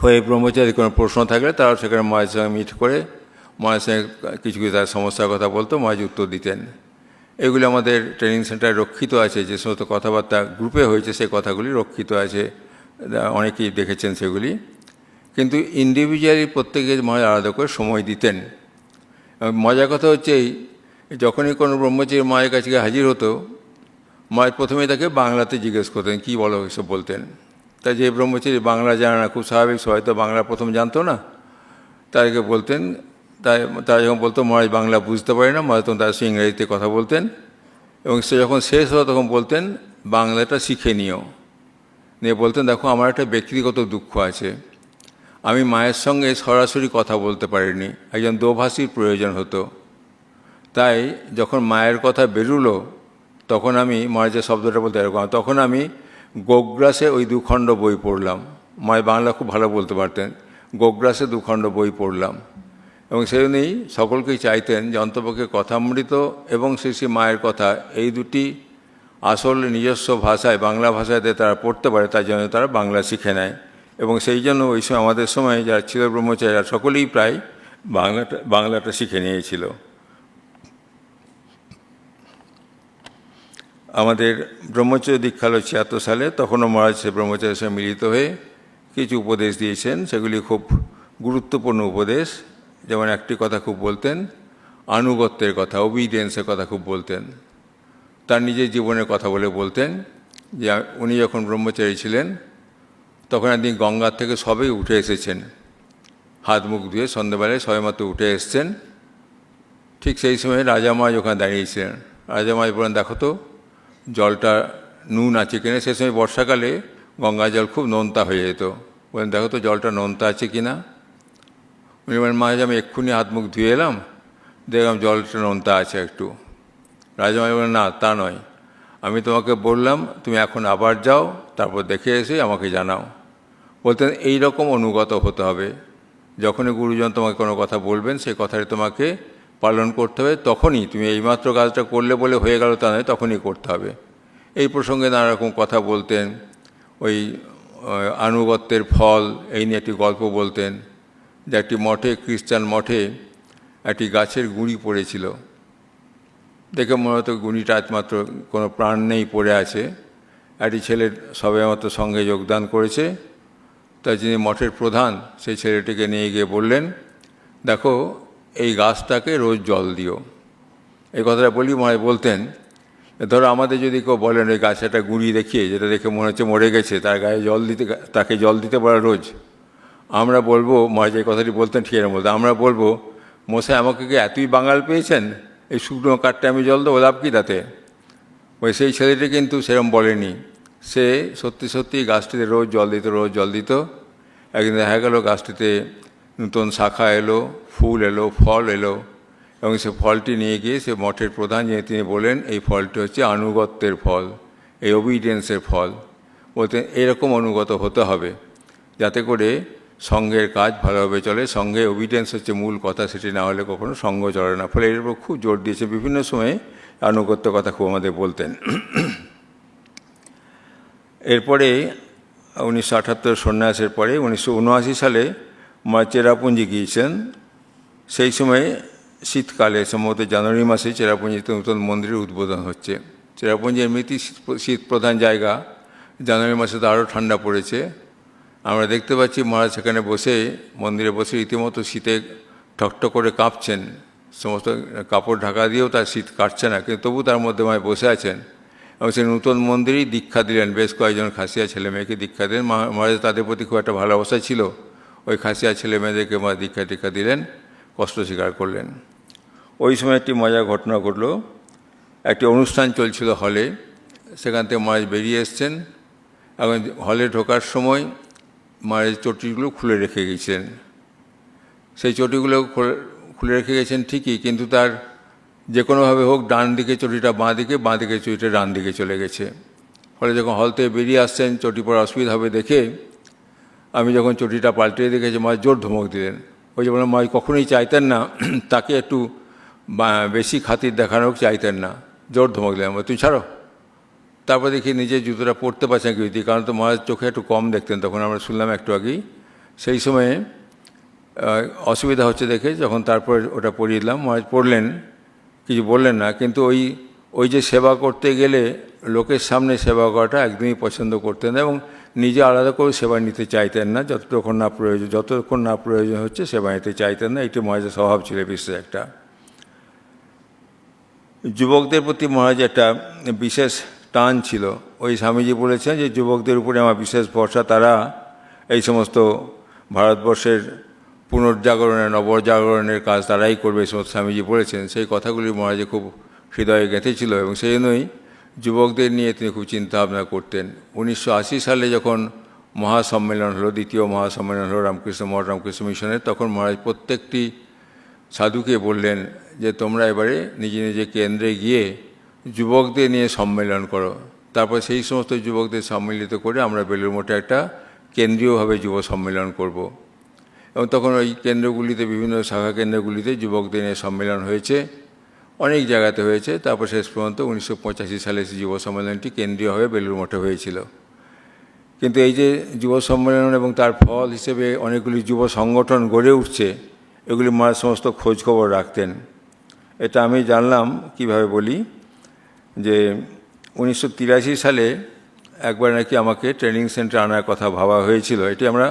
হয়ে ব্রহ্মচারী কোনো প্রশ্ন থাকলে তারাও সেখানে মহারাজের সঙ্গে মিট করে মহারাজের সঙ্গে কিছু কিছু তার সমস্যার কথা বলতো, মহারাজ উত্তর দিতেন। এগুলি আমাদের ট্রেনিং সেন্টারে রক্ষিত আছে, যে সমস্ত কথাবার্তা গ্রুপে হয়েছে সেই কথাগুলি রক্ষিত আছে, অনেকেই দেখেছেন সেগুলি। কিন্তু ইন্ডিভিজুয়ালি প্রত্যেকে মহারাজ আলাদা করে সময় দিতেন। মজার কথা হচ্ছে যখনই কোনো ব্রহ্মচারী মায়ের কাছে হাজির হতো, মহারাজ প্রথমেই তাকে বাংলাতে জিজ্ঞেস করতেন, কী বলো এসব বলতেন। তাই যে ব্রহ্মচারী বাংলা জানে না, খুব স্বাভাবিক, সবাই তো বাংলা প্রথম জানতো না, তাদেরকে বলতেন। তারা যখন বলতো মহারাজ বাংলা বুঝতে পারে না, মহারাজ তখন তার সঙ্গে ইংরেজিতে কথা বলতেন। এবং সে যখন শেষ হতো তখন বলতেন বাংলাটা শিখে নিও। নিয়ে বলতেন দেখো আমার একটা ব্যক্তিগত দুঃখ আছে, আমি মায়ের সঙ্গে সরাসরি কথা বলতে পারিনি, একজন দোভাষীর প্রয়োজন হতো। তাই যখন মায়ের কথা বেরুলো তখন আমি মহারাজের শব্দটা বলতে এরকম, তখন আমি গোগ্রাসে ওই 2 খণ্ড বই পড়লাম। মায়ের বাংলা খুব ভালো বলতে পারতেন, গোগ্রাসে 2 খণ্ড বই পড়লাম। এবং সেই জন্যই সকলকেই চাইতেন যে অন্তপক্ষে কথামৃত এবং শ্রী মায়ের কথা, এই দুটি আসল নিজস্ব ভাষায়, বাংলা ভাষাতে তারা পড়তে পারে, তার জন্য তারা বাংলা শিখে নেয়। এবং সেই জন্য ওই সময় আমাদের সময় যারা ছিল ব্রহ্মচারীরা সকলেই প্রায় বাংলাটা শিখে নিয়েছিল। আমাদের ব্রহ্মচর্য দীক্ষা হল 76 সালে, তখনও মহারাজ সে ব্রহ্মচারীর সঙ্গে মিলিত হয়ে কিছু উপদেশ দিয়েছেন, সেগুলি খুব গুরুত্বপূর্ণ উপদেশ। যেমন একটি কথা খুব বলতেন, আনুগত্যের কথা, ওবিডিয়েন্সের কথা খুব বলতেন। তার নিজের জীবনের কথা বলতেন যে উনি যখন ব্রহ্মচারী ছিলেন তখন একদিন গঙ্গার থেকে সবেই উঠে এসেছেন, হাত মুখ ধুয়ে সন্ধ্যাবেলায় সবেমাত্র উঠে এসছেন। ঠিক সেই সময় রাজামহারাজ ওখানে দাঁড়িয়েছিলেন। রাজামহারাজ বলেন, দেখো তো জলটা নুন আছে কিনা। সে সময় বর্ষাকালে গঙ্গা জল খুব নোনতা হয়ে যেত। বলেন, দেখো তো জলটা নোনতা আছে কিনা। উনি বলেন, মহারাজ আমি এক্ষুনি হাত মুখ ধুয়ে এলাম, দেখলাম জলটা নোনতা আছে একটু। রাজামহারাজ বলেন, না তা নয়, আমি তোমাকে বললাম তুমি এখন আবার যাও, তারপর দেখে এসে আমাকে জানাও। বলতেন এই রকম অনুগত হতে হবে। যখনই গুরুজন তোমাকে কোনো কথা বলবেন সেই কথাটি তোমাকে পালন করতে হবে। তখনই তুমি এইমাত্র কাজটা করলে বলে হয়ে গেল তা নয়, তখনই করতে হবে। এই প্রসঙ্গে নানা রকম কথা বলতেন। ওই আনুগত্যের ফল এই নিয়ে একটি গল্প বলতেন, যে একটি মঠে, খ্রিস্টান মঠে একটি গাছের গুঁড়ি পড়েছিল। দেখে মনে হতো গুঁড়িটা একমাত্র কোনো প্রাণ নেই, পড়ে আছে। একটি ছেলের সবেমাত্র সঙ্গে যোগদান করেছে। তাই যিনি মঠের প্রধান সেই ছেলেটিকে নিয়ে গিয়ে বললেন, দেখো এই গাছটাকে রোজ জল দিও। এই কথাটা বলি মহারাজ বলতেন, ধরো আমাদের যদি কেউ বলেন ওই গাছে একটা গুঁড়ি দেখিয়ে, যেটা দেখে মনে হচ্ছে মরে গেছে, তার গায়ে জল দিতে, তাকে জল দিতে পারে রোজ, আমরা বলবো, মহারাজ এই কথাটি বলতেন ঠিক এর মধ্যে, আমরা বলবো, মশাই আমাকে কি এতই বাঙাল পেয়েছেন, এই শুকনো কাঠটা আমি জল দেবো, লাভ কি তাতে। ওই সেই ছেলেটি কিন্তু সেরকম বলেনি। সে সত্যি সত্যি গাছটিতে রোজ জল দিত, রোজ জল দিত। একদিন দেখা গেল গাছটিতে নতুন শাখা এলো, ফুল এলো, ফল এলো, এবং সে ফলটি নিয়ে গিয়ে সে মঠের প্রধান যিনি তিনি বলেন, এই ফলটি হচ্ছে আনুগত্যের ফল, এই ওবিডিয়েন্সের ফল। বলতে এরকম অনুগত হতে হবে যাতে করে সঙ্ঘের কাজ ভালোভাবে চলে। সঙ্গে ওবিডিয়েন্স হচ্ছে মূল কথা, সেটি না হলে কখনো সঙ্ঘ চলে না। ফলে এর উপর খুব জোর দিয়েছে, বিভিন্ন সময়ে আনুগত্য কথা খুব আমাদের বলতেন। এরপরে 1978 সন্ন্যাসের পরে 1979 সালে মা চেরাপুঞ্জি গিয়েছেন। সেই সময়ে শীতকালে, সম্ভবত জানুয়ারি মাসে চেরাপুঞ্জিতে নতুন মন্দিরের উদ্বোধন হচ্ছে। চেরাপুঞ্জি এমনিতেই শীত প্রধান জায়গা, জানুয়ারি মাসে তো আরও ঠান্ডা পড়েছে। আমরা দেখতে পাচ্ছি মহারাজ সেখানে বসে, মন্দিরে বসে রীতিমতো শীতে ঠকঠক করে কাঁপছেন। সমস্ত কাপড় ঢাকা দিয়েও তার শীত কাটছে না, কিন্তু তবু তার মধ্যে মহারাজ বসে আছেন। এবং সেই নতুন মন্দিরেই দীক্ষা দিলেন, বেশ কয়েকজন খাসিয়া ছেলে মেয়েকে দীক্ষা দিলেন। মহারাজ তাদের প্রতি খুব একটা ভালোবাসা ছিল, ওই খাসিয়া ছেলে মেয়েদেরকে মহারাজ দীক্ষা টিক্ষা দিলেন, কষ্ট স্বীকার করলেন। ওই সময় একটি মজার ঘটনা ঘটল। একটি অনুষ্ঠান চলছিল হলে, সেখান থেকে মহারাজ বেরিয়ে এসছেন এবং হলে ঢোকার সময় মহারাজ চটিগুলো খুলে রেখে গেছেন। সেই চটিগুলো খুলে রেখে গেছেন ঠিকই, কিন্তু তার যে কোনোভাবে হোক ডান দিকে চটিটা বাঁ দিকে, বাঁ দিকে চটিটা ডান দিকে চলে গেছে। ফলে যখন হল থেকে বেরিয়ে আসছেন, চটি পরা অসুবিধা হবে দেখে আমি যখন চটিটা পাল্টে দেখেছি, মহারাজ জোর ধমক দিলেন। ওই যে বললাম, মহারাজ কখনোই চাইতেন না তাকে একটু বেশি খাতির দেখানো চাইতেন না, জোর ধমক দিলেন, তুই ছাড়ো। তারপর দেখি নিজের জুতোটা পরতে পারছেন কি, কারণ তো মহারাজ চোখে একটু কম দেখতেন, তখন আমরা শুনলাম একটু আগেই। সেই সময়ে অসুবিধা হচ্ছে দেখে যখন তারপর ওটা পরিয়ে দিলাম, মহারাজ পড়লেন, কিছু বললেন না। কিন্তু ওই যে সেবা করতে গেলে লোকের সামনে সেবা করাটা একদমই পছন্দ করতেন না, এবং নিজে আলাদা করে সেবা নিতে চাইতেন না। যতক্ষণ না প্রয়োজন হচ্ছে সেবা নিতে চাইতেন না। এটি মহারাজের স্বভাব ছিল বিশেষ একটা। যুবকদের প্রতি মহারাজ একটা বিশেষ টান ছিল। ওই স্বামীজি বলেছেন যে যুবকদের উপরে আমার বিশেষ ভরসা, তারা এই সমস্ত ভারতবর্ষের পুনর্জাগরণের, নবজাগরণের কাজ তারাই করবে, এই সমস্ত স্বামীজি বলেছেন। সেই কথাগুলি মহারাজে খুব হৃদয়ে গেঁথেছিল, এবং সেই জন্যই যুবকদের নিয়ে তিনি খুব চিন্তাভাবনা করতেন। 1980 সালে যখন মহাসম্মেলন হলো, দ্বিতীয় মহাসম্মেলন হলো রামকৃষ্ণ মঠ, রামকৃষ্ণ মিশনের, তখন মহারাজ প্রত্যেকটি সাধুকে বললেন যে তোমরা এবারে নিজে নিজে কেন্দ্রে গিয়ে যুবকদের নিয়ে সম্মেলন করো। তারপর সেই সমস্ত যুবকদের সম্মিলিত করে আমরা বেলুড় মঠে একটা কেন্দ্রীয়ভাবে যুব সম্মেলন করব। এবং তখন ওই কেন্দ্রগুলিতে, বিভিন্ন শাখা কেন্দ্রগুলিতে যুবকদের নিয়ে সম্মেলন হয়েছে, অনেক জায়গাতে হয়েছে। তারপর শেষ পর্যন্ত 1985 সালে সেই যুব সম্মেলনটি কেন্দ্রীয়ভাবে বেলুড় মঠে হয়েছিল। কিন্তু এই যে যুব সম্মেলন এবং তার ফল হিসেবে অনেকগুলি যুব সংগঠন গড়ে উঠছে, এগুলি মহারাজ সমস্ত খোঁজখবর রাখতেন। এটা আমি জানলাম কিভাবে বলি, যে 1983 সালে একবার নাকি আমাকে ট্রেনিং সেন্টারে আনার কথা ভাবা হয়েছিল। এটি আমরা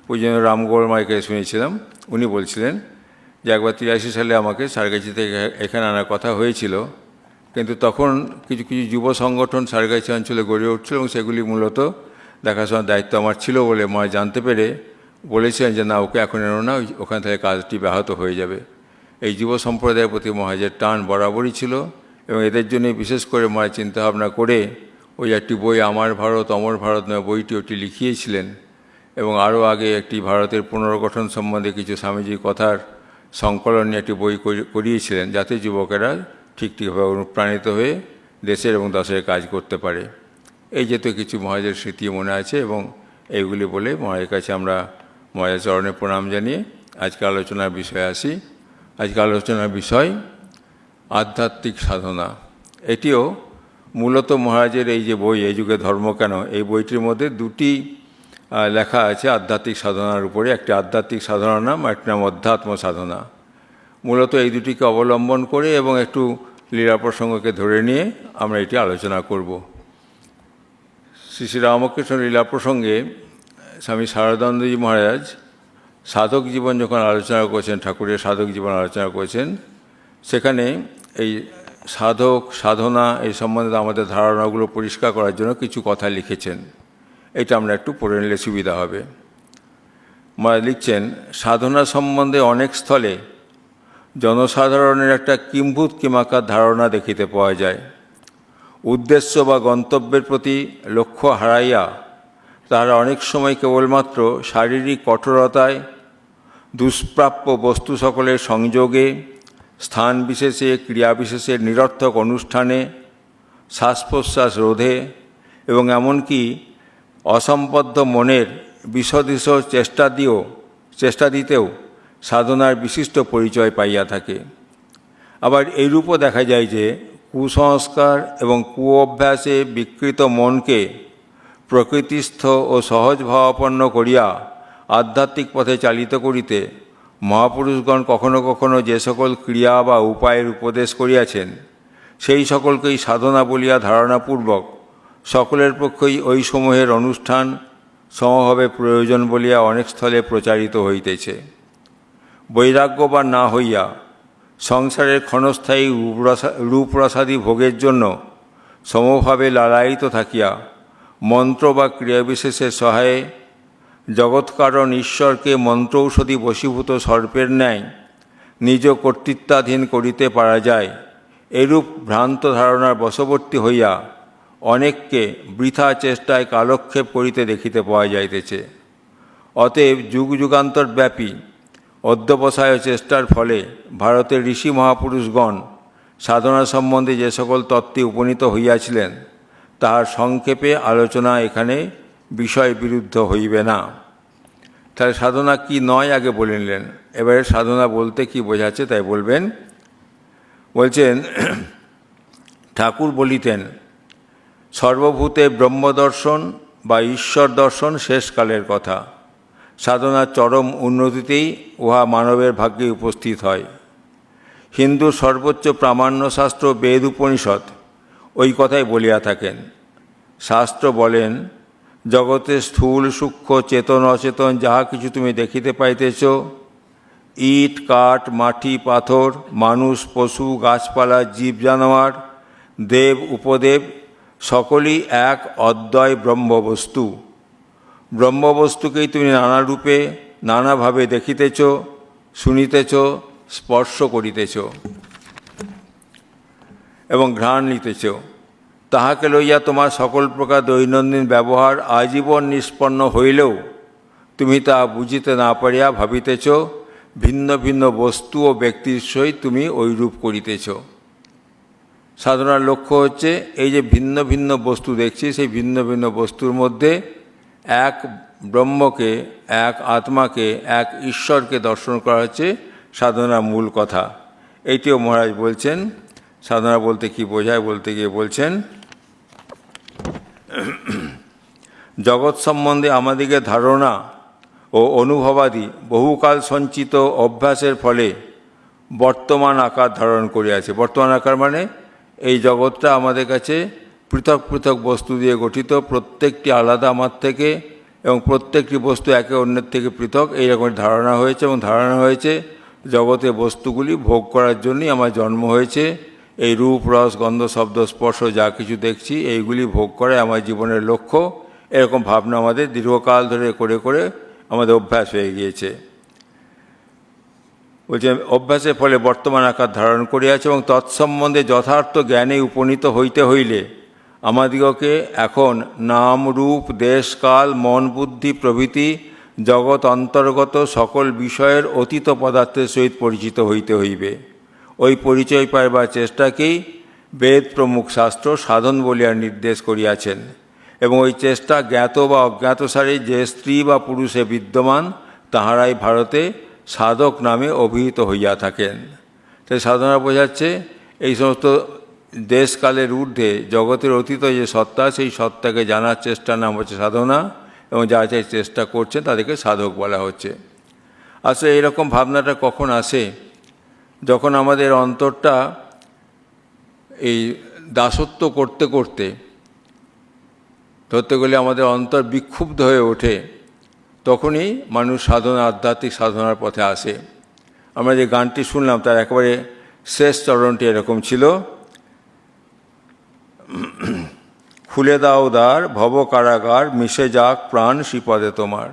পূজনীয় রামগৌড় মাইকে শুনেছিলাম। উনি বলছিলেন যে একবার 83 সালে আমাকে সারগাছি থেকে এখানে আনার কথা হয়েছিল, কিন্তু তখন কিছু কিছু যুব সংগঠন সারগাছি অঞ্চলে গড়ে উঠছিল, এবং সেগুলি মূলত দেখাশোনার দায়িত্ব আমার ছিল বলে মা জানতে পেরে বলেছিলেন যে না, ওকে এখন এনো না, ওখান থেকে কাজটি ব্যাহত হয়ে যাবে। এই যুব সম্প্রদায়ের প্রতি মহারাজের টান বরাবরই ছিল, এবং এদের জন্য বিশেষ করে মহারাজ চিন্তাভাবনা করে ওই একটি বই আমার ভারত অমর ভারত নামে বইটি ওটি লিখিয়েছিলেন, এবং আরও আগে একটি ভারতের পুনর্গঠন সম্বন্ধে কিছু স্বামীজির কথার সংকলন নিয়ে একটি বই করিয়েছিলেন, যাতে যুবকেরা ঠিকভাবে অনুপ্রাণিত হয়ে দেশের এবং দাসের কাজ করতে পারে। এই যেহেতু কিছু মহারাজের স্মৃতি মনে আছে, এবং এইগুলি বলে মহারাজের কাছে আমরা মহারাজের চরণে প্রণাম জানিয়ে আজকে আলোচনার বিষয়ে আসি। আজকে আলোচনার বিষয় আধ্যাত্মিক সাধনা। এটিও মূলত মহারাজের এই যে বই এই যুগে ধর্ম কেন, এই বইটির মধ্যে দুটি লেখা আছে আধ্যাত্মিক সাধনার উপরে। একটি আধ্যাত্মিক সাধনার নাম, একটি নাম অধ্যাত্ম সাধনা। মূলত এই দুটিকে অবলম্বন করে এবং একটু লীলা প্রসঙ্গকে ধরে নিয়ে আমরা এটি আলোচনা করব। শ্রী শ্রী রামকৃষ্ণ লীলা প্রসঙ্গে স্বামী শারদানন্দজি মহারাজ সাধক জীবন যখন আলোচনা করেছেন, ঠাকুরের সাধক জীবন আলোচনা করেছেন, সেখানে এই সাধক সাধনা এই সম্বন্ধে আমাদের ধারণাগুলো পরিষ্কার করার জন্য কিছু কথা লিখেছেন। এটা আমরা একটু পড়ে নিলে সুবিধা হবে। মহারাজ লিখছেন, সাধনা সম্বন্ধে অনেক স্থলে জনসাধারণের একটা কিম্ভূত কিমাকার ধারণা দেখিতে পাওয়া যায়। উদ্দেশ্য বা গন্তব্যের প্রতি লক্ষ্য হারাইয়া তারা অনেক সময় কেবলমাত্র শারীরিক কঠোরতায়, দুষ্প্রাপ্য বস্তু সকলের সংযোগে, স্থান বিশেষে ক্রিয়া বিশেষের নিরর্থক অনুষ্ঠানে, শ্বাস প্রশ্বাস রোধে এবং এমনকি অসম্বদ্ধ মনের বিশদিশ চেষ্টা দিতেও সাধনার বিশিষ্ট পরিচয় পাইয়া থাকে। আবার এইরূপও দেখা যায় যে কুসংস্কার এবং কুঅভ্যাসে বিকৃত মনকে প্রকৃতিস্থ ও সহজ ভাবাপন্ন করিয়া আধ্যাত্মিক পথে চালিত করিতে মহাপুরুষগণ কখনো কখনো যে সকল ক্রিয়া বা উপায়ের উপদেশ করিয়াছেন, সেই সকলকেই সাধনা বলিয়া ধারণাপূর্বক সকলের পক্ষেই ওই সমূহের অনুষ্ঠান সমভাবে প্রয়োজন বলিয়া অনেক স্থলে প্রচারিত হইতেছে। বৈরাগ্যবান না হইয়া সংসারের ক্ষণস্থায়ী রূপরসাদি ভোগের জন্য সমভাবে লালায়িত থাকিয়া মন্ত্র বা ক্রিয়াবিশেষের সহায়ে জগৎকারণ ঈশ্বরকে মন্ত্রৌষধি বশীভূত সর্পের ন্যায় নিজ কর্তৃত্বাধীন করিতে পারা যায়, এরূপ ভ্রান্ত ধারণার বশবর্তী হইয়া অনেককে বৃথা চেষ্টায় কালক্ষেপ করিতে দেখিতে পাওয়া যাইতেছে। অতএব যুগ যুগান্তর ব্যাপী অধ্যবসায় চেষ্টার ফলে ভারতের ঋষি মহাপুরুষগণ সাধনা সম্বন্ধে যে সকল তত্ত্বে উপনীত হইয়াছিলেন, তাহার সংক্ষেপে আলোচনা এখানে বিষয় বিরুদ্ধ হইবে না। তাহলে সাধনা কি নয় আগে বলে নিলেন, এবারে সাধনা বলতে কি বোঝাচ্ছে তাই বলবেন। বলছেন, ঠাকুর বলিতেন, সর্বভূতে ব্রহ্মদর্শন বা ঈশ্বর দর্শন শেষকালের কথা। সাধনার চরম উন্নতিতেই উহা মানবের ভাগ্যে উপস্থিত হয়। হিন্দুর সর্বোচ্চ প্রামাণ্য শাস্ত্র বেদ উপনিষদ ওই কথাই বলিয়া থাকেন। শাস্ত্র বলেন, জগতে স্থূল সূক্ষ্ম চেতন অচেতন যাহা কিছু তুমি দেখিতে পাইতেছ, ইট কাঠ মাটি পাথর মানুষ পশু গাছপালা জীব জানোয়ার দেব উপদেব সকলই এক অদ্বয় ব্রহ্মবস্তু। ব্রহ্মবস্তুকেই তুমি নানা রূপে নানাভাবে দেখিতেছ, শুনিতেছ, স্পর্শ করিতেছ এবং ঘ্রাণ নিতেছ। তাহাকে লইয়া তোমার সকল প্রকার দৈনন্দিন ব্যবহার আজীবন নিষ্পন্ন হইলেও তুমি তা বুঝিতে না পারিয়া ভাবিতেছ ভিন্ন ভিন্ন বস্তু ও ব্যক্তির সহিত তুমি ঐরূপ করিতেছ। সাধনার লক্ষ্য হচ্ছে এই যে ভিন্ন ভিন্ন বস্তু দেখছি, সেই ভিন্ন ভিন্ন বস্তুর মধ্যে এক ব্রহ্মকে, এক আত্মাকে, এক ঈশ্বরকে দর্শন করা হচ্ছে সাধনার মূল কথা। এইটিও মহারাজ বলছেন। সাধনা বলতে কি বোঝায় বলতে গিয়ে বলছেন, জগৎ সম্বন্ধে আমাদিকে ধারণা ও অনুভবাদি বহুকাল সঞ্চিত অভ্যাসের ফলে বর্তমান আকার ধারণ করিয়াছে। বর্তমান আকার মানে এই জগৎটা আমাদের কাছে পৃথক পৃথক বস্তু দিয়ে গঠিত, প্রত্যেকটি আলাদা আমার থেকে এবং প্রত্যেকটি বস্তু একে অন্যের থেকে পৃথক, এইরকম ধারণা হয়েছে। এবং ধারণা হয়েছে জগতে বস্তুগুলি ভোগ করার জন্যই আমার জন্ম হয়েছে। এই রূপ রস গন্ধ শব্দ স্পর্শ যা কিছু দেখছি এইগুলি ভোগ করে আমার জীবনের লক্ষ্য, এরকম ভাবনা আমাদের দীর্ঘকাল ধরে করে করে আমাদের অভ্যাস হয়ে গিয়েছে। বলছে অভ্যাসের ফলে বর্তমান আকার ধারণ করিয়াছে এবং তৎসম্বন্ধে যথার্থ জ্ঞানে উপনীত হইতে হইলে আমাদিগকে এখন নাম রূপ দেশ কাল মন বুদ্ধি প্রভৃতি জগৎ অন্তর্গত সকল বিষয়ের অতীত পদার্থের সহিত পরিচিত হইতে হইবে। ওই পরিচয় পাইবার চেষ্টাকেই বেদ প্রমুখ শাস্ত্র সাধন বলিয়া নির্দেশ করিয়াছেন এবং ওই চেষ্টা জ্ঞাত বা অজ্ঞাতসারে যে স্ত্রী বা পুরুষে বিদ্যমান তাহারাই ভারতে সাধক নামে অভিহিত হইয়া থাকেন। তাই সাধনা বোঝাচ্ছে এই সমস্ত দেশকালের ঊর্ধ্বে জগতের অতীত যে সত্তা, সেই সত্তাকে জানার চেষ্টার নাম হচ্ছে সাধনা এবং যা যা চেষ্টা করছেন তাদেরকে সাধক বলা হচ্ছে। আসলে এরকম ভাবনাটা কখন আসে? যখন আমাদের অন্তরটা এই দাসত্ব করতে করতে ধরতে গেলে আমাদের অন্তর বিক্ষুব্ধ হয়ে ওঠে, তখনই মানুষ সাধনা আধ্যাত্মিক সাধনার পথে আসে। আমরা যে গানটি শুনলাম তার একেবারে শেষ চরণটি এরকম ছিল, খুলে দাও দ্বার ভব কারাগার মিশে যাক প্রাণ শ্রীপদে তোমার।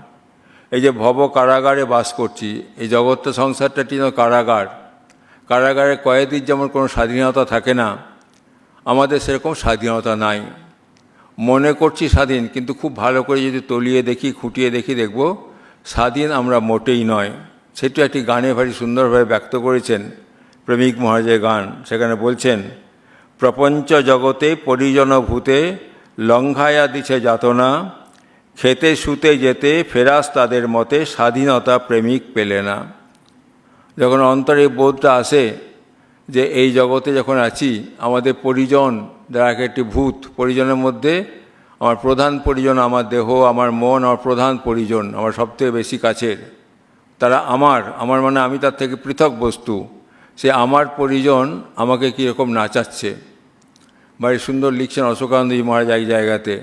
এই যে ভব কারাগারে বাস করছি, এই জগৎটা সংসারটা যেন কারাগার। কারাগারে কয়েদির যেমন কোনো স্বাধীনতা থাকে না, আমাদের সেরকম স্বাধীনতা নাই। মনে করছি স্বাধীন, কিন্তু খুব ভালো করে যদি তলিয়ে দেখি খুঁটিয়ে দেখি দেখব স্বাধীন আমরা মোটেই নয়। সেটা একটি গানে ভারী সুন্দরভাবে ব্যক্ত করেছেন প্রেমিক মহারাজের গান। সেখানে বলছেন, প্রপঞ্চ জগতে পরিজন ভূতে লঙ্ঘায়া দিছে যাতনা, খেতে শুতে যেতে ফেরাস তাদের মতে স্বাধীনতা প্রেমিক পেলে না। যখন অন্তরে বোধটা আসে যে এই জগতে যখন আছি আমাদের পরিজন যারা একটি ভূত, পরিজনের মধ্যে আমার প্রধান পরিজন আমার দেহ, আমার মন, আমার প্রধান পরিজন, আমার সবথেকে বেশি কাছের, তারা আমার মানে আমি তার থেকে পৃথক বস্তু। সে আমার পরিজন আমাকে কীরকম নাচাচ্ছে। ভারী সুন্দর লিখছেন অশোকানন্দজি মহারাজ এক জায়গাতে,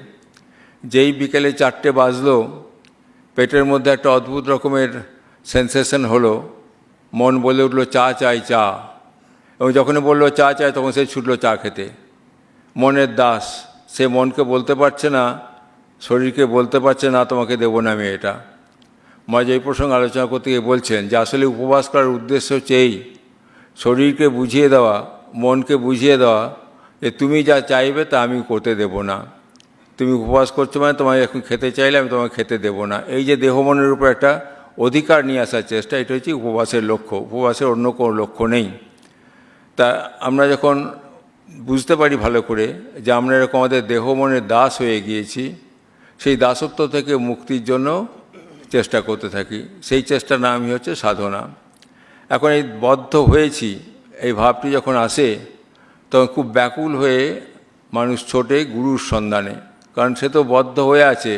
যেই বিকেলে 4টে বাজলো পেটের মধ্যে একটা অদ্ভুত রকমের সেন্সেশন হলো, মন বলে উঠলো চা চাই চা, এবং যখনই বললো চা চাই তখন সে ছুটলো চা খেতে। মনের দাস, সে মনকে বলতে পারছে না, শরীরকে বলতে পারছে না তোমাকে দেবো না আমি এটা। মহারাজ এই প্রসঙ্গে আলোচনা করতে গিয়ে বলছেন যে আসলে উপবাস করার উদ্দেশ্য হচ্ছে এই, শরীরকে বুঝিয়ে দেওয়া, মনকে বুঝিয়ে দেওয়া যে তুমি যা চাইবে তা আমি করতে দেব না। তুমি উপবাস করছো মানে তোমায় এখন খেতে চাইলে আমি তোমাকে খেতে দেব না। এই যে দেহ মনের উপর একটা অধিকার নিয়ে আসার চেষ্টা, এটা হচ্ছে উপবাসের লক্ষ্য। উপবাসের অন্য কোনো লক্ষ্য নেই। তা আমরা যখন বুঝতে পারি ভালো করে যে আমরা এরকম আমাদের দেহ মনের দাস হয়ে গিয়েছি, সেই দাসত্ব থেকে মুক্তির জন্য চেষ্টা করতে থাকি। সেই চেষ্টার নামই হচ্ছে সাধনা। এখন এই বদ্ধ হয়েছি এই ভাবটি যখন আসে তখন খুব ব্যাকুল হয়ে মানুষ ছোটে গুরুর সন্ধানে, কারণ সে তো বদ্ধ হয়ে আছে,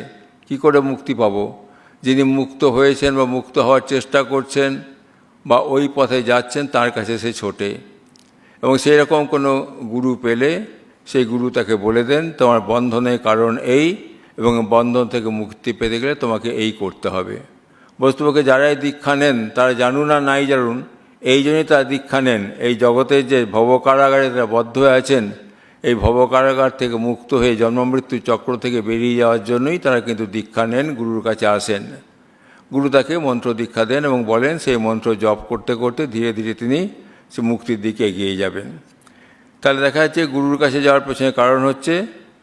কি করে মুক্তি পাবো? যিনি মুক্ত হয়েছেন বা মুক্ত হওয়ার চেষ্টা করছেন বা ওই পথে যাচ্ছেন তার কাছে সে ছোটে, এবং সেই রকম কোনো গুরু পেলে সেই গুরু তাকে বলে দেন তোমার বন্ধনের কারণ এই, এবং বন্ধন থেকে মুক্তি পেতে গেলে তোমাকে এই করতে হবে। বস্তুপক্ষে যারাই দীক্ষা নেন তারা জানুন আর নাই জানুন, এই জন্যই তারা দীক্ষা নেন। এই জগতের যে ভবকারাগারে তারা বদ্ধ হয়ে আছেন, এই ভবকারাগার থেকে মুক্ত হয়ে জন্মমৃত্যু চক্র থেকে বেরিয়ে যাওয়ার জন্যই তারা কিন্তু দীক্ষা নেন, গুরুর কাছে আসেন। গুরু তাকে মন্ত্র দীক্ষা দেন এবং বলেন সেই মন্ত্র জপ করতে করতে ধীরে ধীরে তিনি সে মুক্তির দিকে এগিয়ে যাবেন। তাহলে দেখা যাচ্ছে গুরুর কাছে যাওয়ার পেছনে কারণ হচ্ছে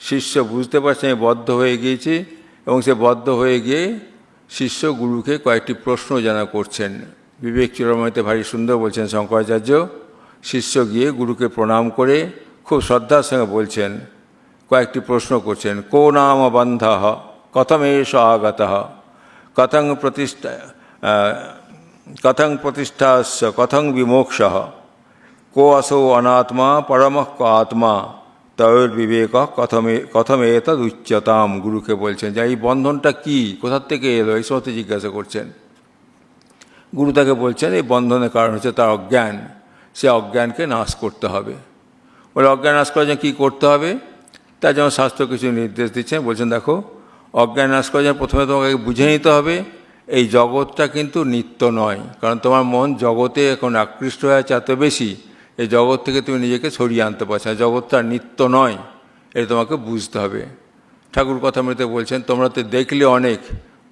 শিষ্য বুঝতে পারছে আমি বদ্ধ হয়ে গিয়েছি, এবং সে বদ্ধ হয়ে গিয়ে শিষ্য গুরুকে কয়েকটি প্রশ্ন জানা করছেন। বিবেক চূড়ামণিতে ভারী সুন্দর বলছেন শঙ্করাচার্য, শিষ্য গিয়ে গুরুকে প্রণাম করে খুব শ্রদ্ধার সঙ্গে বলছেন, কয়েকটি প্রশ্ন করছেন। কো নাম বন্ধ কথমেশ আগত কথং প্রতিষ্ঠাস্য কথং বিমোক্ষ কো আসো অনাত্মা পরমঃ ক আত্মা তয়োর বিবেক কথমেতদ উচ্চতাম। গুরুকে বলছেন যে এই বন্ধনটা কি, কোথার থেকে এলো, এই সমস্ত জিজ্ঞাসা করছেন। গুরু তাকে বলছেন এই বন্ধনের কারণ হচ্ছে তার অজ্ঞান, সে অজ্ঞানকে নাশ করতে হবে। বলে অজ্ঞান নাশ করার জন্য কী করতে হবে? তার জন্য শাস্ত্র কিছু নির্দেশ দিচ্ছেন। বলছেন দেখো, অজ্ঞান নাশ করার জন্য প্রথমে তোমাকে বুঝে নিতে হবে এই জগৎটা কিন্তু নিত্য নয়, কারণ তোমার মন জগতে এখন আকৃষ্ট হয়ে আছে এত বেশি, এই জগৎ থেকে তুমি নিজেকে সরিয়ে আনতে পারছো না। জগৎটা নিত্য নয়, এটা তোমাকে বুঝতে হবে। ঠাকুর কথামৃতে বলছেন তোমরা তো দেখলে অনেক,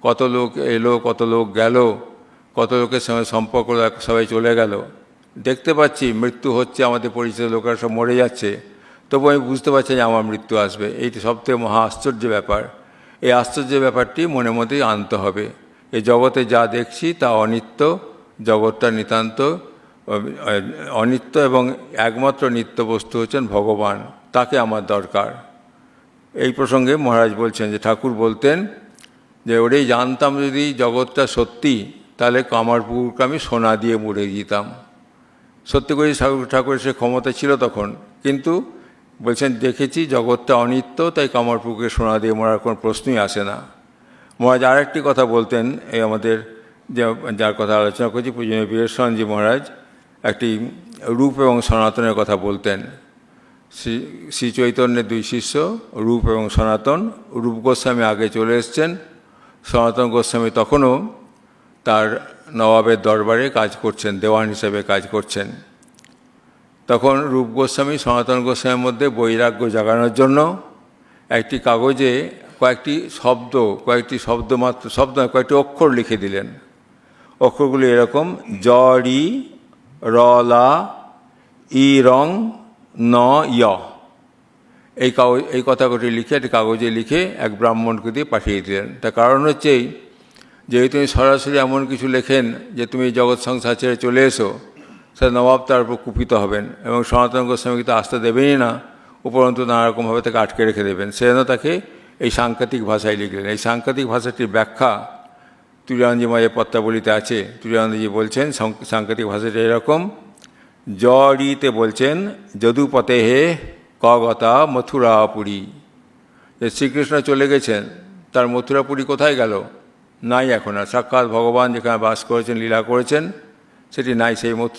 কত লোক এলো, কত লোক গেল, কত লোকের সঙ্গে সম্পর্ক সবাই চলে গেল। দেখতে পাচ্ছি মৃত্যু হচ্ছে, আমাদের পরিচিত লোকেরা সব মরে যাচ্ছে, তবু আমি বুঝতে পারছি যে আমার মৃত্যু আসবে। এইটি সবথেকে মহা আশ্চর্য ব্যাপার। এই আশ্চর্য ব্যাপারটি মনের মধ্যেই আনতে হবে। এই জগতে যা দেখছি তা অনিত্য, জগৎটা নিতান্ত অনিত্য, এবং একমাত্র নিত্য বস্তু হচ্ছেন ভগবান, তাকে আমার দরকার। এই প্রসঙ্গে মহারাজ বলছেন যে ঠাকুর বলতেন যে ওটাই জানতাম যদি জগৎটা সত্যি, তাহলে কামারপুকুরকে আমি সোনা দিয়ে মুড়ে দিতাম। সত্যি করে ঠাকুরের সে ক্ষমতা ছিল তখন, কিন্তু বলছেন দেখেছি জগৎটা অনিত্য, তাই কামারপুকুরকে সোনা দিয়ে মোড়ার কোনো প্রশ্নই আসে না। মহারাজ আরেকটি কথা বলতেন, এই আমাদের যার কথা আলোচনা করছি পূজনীয় বীরেশ্বরজি মহারাজ, একটি রূপ এবং সনাতনের কথা বলতেন। শ্রী চৈতন্যের দুই শিষ্য রূপ এবং সনাতন। রূপ গোস্বামী আগে চলে এসছেন, সনাতন গোস্বামী তখনও তার নবাবের দরবারে কাজ করছেন, দেওয়ান হিসেবে কাজ করছেন। তখন রূপ গোস্বামী সনাতন গোস্বামীর মধ্যে বৈরাগ্য জাগানোর জন্য একটি কাগজে কয়েকটি কয়েকটি অক্ষর লিখে দিলেন। অক্ষরগুলি এরকম: জ রি র লা ই রং ন য়। এই কথাগুলি লিখে একটি কাগজে লিখে এক ব্রাহ্মণকে দিয়ে পাঠিয়ে দিলেন। তার কারণ হচ্ছেই যেহেতু তুমি সরাসরি এমন কিছু লেখেন যে তুমি জগৎ সংসার ছেড়ে চলে এসো, সে নবাব তার উপর কুপিত হবেন এবং সনাতন গোস্বামীকে তো আসতে দেবেনই না, উপরন্তু নানারকমভাবে তাকে আটকে রেখে দেবেন। সেজন্য তাকে এই সাংকেতিক ভাষায় লিখলেন। এই সাংকেতিক ভাষাটির ব্যাখ্যা তুরানন্দজি মহারাজের পত্রাবলিতে আছে। তুরানন্দজি বলছেন সাংকেতিক ভাষাটি এরকম: জ রিতে বলছেন যদুপতে হে কগতা মথুরাপুরী, যে শ্রীকৃষ্ণ চলে গেছেন, তার মথুরাপুরী কোথায় গেল? নাই এখন আর। সাক্ষাৎ ভগবান যেখানে বাস করেছেন, লীলা করেছেন, সেটি নাই,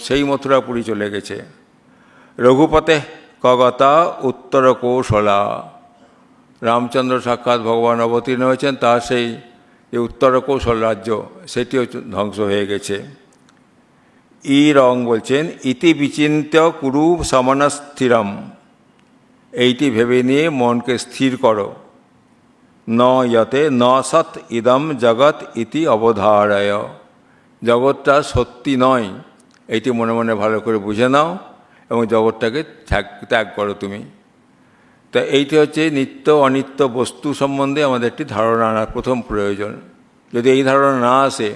সেই মথুরাপুরী চলে গেছে। রঘুপতে কগতা উত্তর কৌশলা, রামচন্দ্র সাক্ষাৎ ভগবান অবতীর্ণ হয়েছেন, তার সেই যে উত্তর কৌশল রাজ্য, সেটিও ধ্বংস হয়ে গেছে। ই রং বলছেন ইতি বিচিন্ত্য কুরু সমনস্থিরম, এইটি ভেবে নিয়ে মনকে স্থির করো। ন ইয়তে ন সৎ ইদম জগৎ ইতি অবধারয়, জগৎটা সত্যি নয়, এইটি মনে মনে ভালো করে বুঝে নাও এবং জগৎটাকে ত্যাগ করো তুমি। তা এইটি হচ্ছে নিত্য অনিত্য বস্তু সম্বন্ধে আমাদের একটি ধারণা আনার প্রথম প্রয়োজন। যদি এই ধারণা না আসে,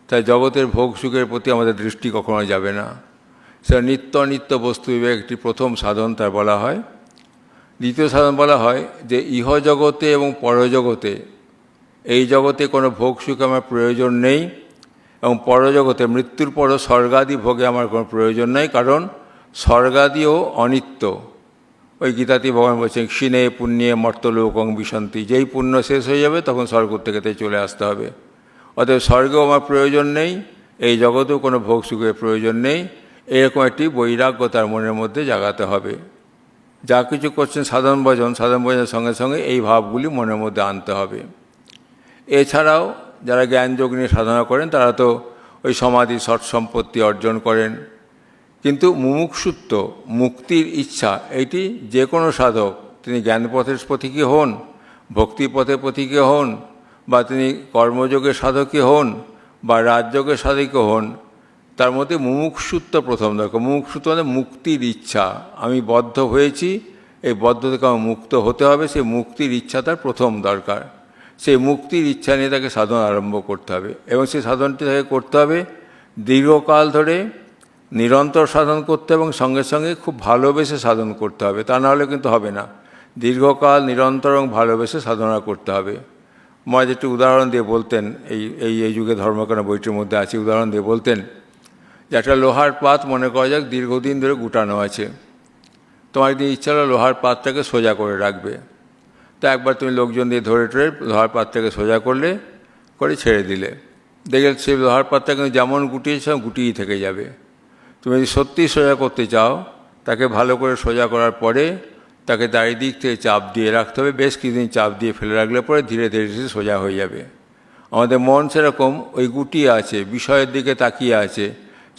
তাই জগতের ভোগ সুখের প্রতি আমাদের দৃষ্টি কখনো যাবে না। সে নিত্য অনিত্য বস্তু বিবেক একটি প্রথম সাধন তার বলা হয়। দ্বিতীয় সাধন বলা হয় যে ইহজগতে এবং পরজগতে, এই জগতে কোনো ভোগ সুখ আমার প্রয়োজন নেই, এবং পরজগতে মৃত্যুর পরও স্বর্গাদি ভোগে আমার কোনো প্রয়োজন নেই, কারণ স্বর্গাদিও অনিত্য। ওই গীতাতে ভগবান বলছেন ক্ষীণে পুণ্যে মর্তলোকং বিশন্তি, যেই পুণ্য শেষ হয়ে যাবে তখন স্বর্গ থেকে চলে আসতে হবে। অতএব স্বর্গেও আমার প্রয়োজন নেই, এই জগতেও কোনো ভোগ সুখের প্রয়োজন নেই, এরকম একটি বৈরাগ্য তার মনের মধ্যে জাগাতে হবে। যা কিছু করছেন সাধন ভজনের সঙ্গে সঙ্গে এই ভাবগুলি মনের মধ্যে আনতে হবে। এছাড়াও যারা জ্ঞানযোগ নিয়ে সাধনা করেন, তারা তো ওই সমাধি সৎ সম্পত্তি অর্জন করেন, কিন্তু মুমুক্ষুত্ব মুক্তির ইচ্ছা, এইটি যে কোনো সাধক, তিনি জ্ঞানপথের পথিকই হন, ভক্তিপথের পথিকই হন, বা তিনি কর্মযোগের সাধকই হন, বা রাজযোগের সাধকই হন, তার মধ্যে মুমুক্ষুত্ব প্রথম দরকার। মুমুক্ষুত্ব মানে মুক্তির ইচ্ছা। আমি বদ্ধ হয়েছি, এই বদ্ধ থেকে আমার মুক্ত হতে হবে, সেই মুক্তির ইচ্ছা তার প্রথম দরকার। সেই মুক্তির ইচ্ছা নিয়ে তাকে সাধন আরম্ভ করতে হবে, এবং সেই সাধনটি তাকে করতে হবে দীর্ঘকাল ধরে, নিরন্তর সাধন করতে হবে, এবং সঙ্গে সঙ্গে খুব ভালোবেসে সাধন করতে হবে। তা নাহলে কিন্তু হবে না। দীর্ঘকাল নিরন্তর এবং ভালোবেসে সাধনা করতে হবে। মহারাজ একটি উদাহরণ দিয়ে বলতেন, এই যুগে ধর্মকান বইটির মধ্যে আছে, উদাহরণ দিয়ে বলতেন যে একটা লোহার পাত মনে করা যাক দীর্ঘদিন ধরে গুটানো আছে। তোমার একদিন ইচ্ছা হলো লোহার পাতটাকে সোজা করে রাখবে। তো একবার তুমি লোকজন দিয়ে ধরে লোহার পাতটাকে সোজা করে ছেড়ে দিলে, দেখে সেই লোহার পাতটা কিন্তু যেমন গুটিয়েছে গুটিয়েই থেকে যাবে। তুমি যদি সত্যিই সোজা করতে চাও, তাকে ভালো করে সোজা করার পরে তাকে চারিদিক থেকে চাপ দিয়ে রাখতে হবে। বেশ কিছুদিন চাপ দিয়ে ফেলে রাখলে পরে ধীরে ধীরে সোজা হয়ে যাবে। আমাদের মন সেরকম ওই গুটিয়ে আছে, বিষয়ের দিকে তাকিয়ে আছে,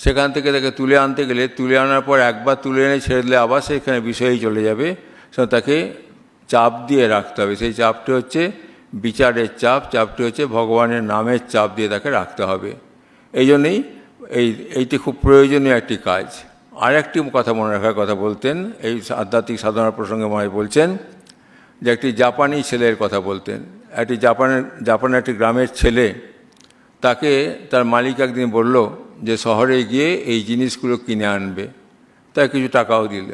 সেখান থেকে তাকে তুলে আনতে গেলে, তুলে আনার পর একবার তুলে এনে ছেড়ে দিলে আবার সেখানে বিষয়েই চলে যাবে। তাকে চাপ দিয়ে রাখতে হবে। সেই চাপটি হচ্ছে বিচারের চাপটি হচ্ছে ভগবানের নামের চাপ দিয়ে তাকে রাখতে হবে। এই জন্যেই এইটি খুব প্রয়োজনীয় একটি কাজ। আর একটি কথা মনে রাখার কথা বলতেন, এই আধ্যাত্মিক সাধনার প্রসঙ্গে মনে বলছেন যে একটি জাপানি ছেলের কথা বলতেন। একটি জাপানের একটি গ্রামের ছেলে, তাকে তার মালিক একদিন বলল যে শহরে গিয়ে এই জিনিসগুলো কিনে আনবে, তাই কিছু টাকাও দিল।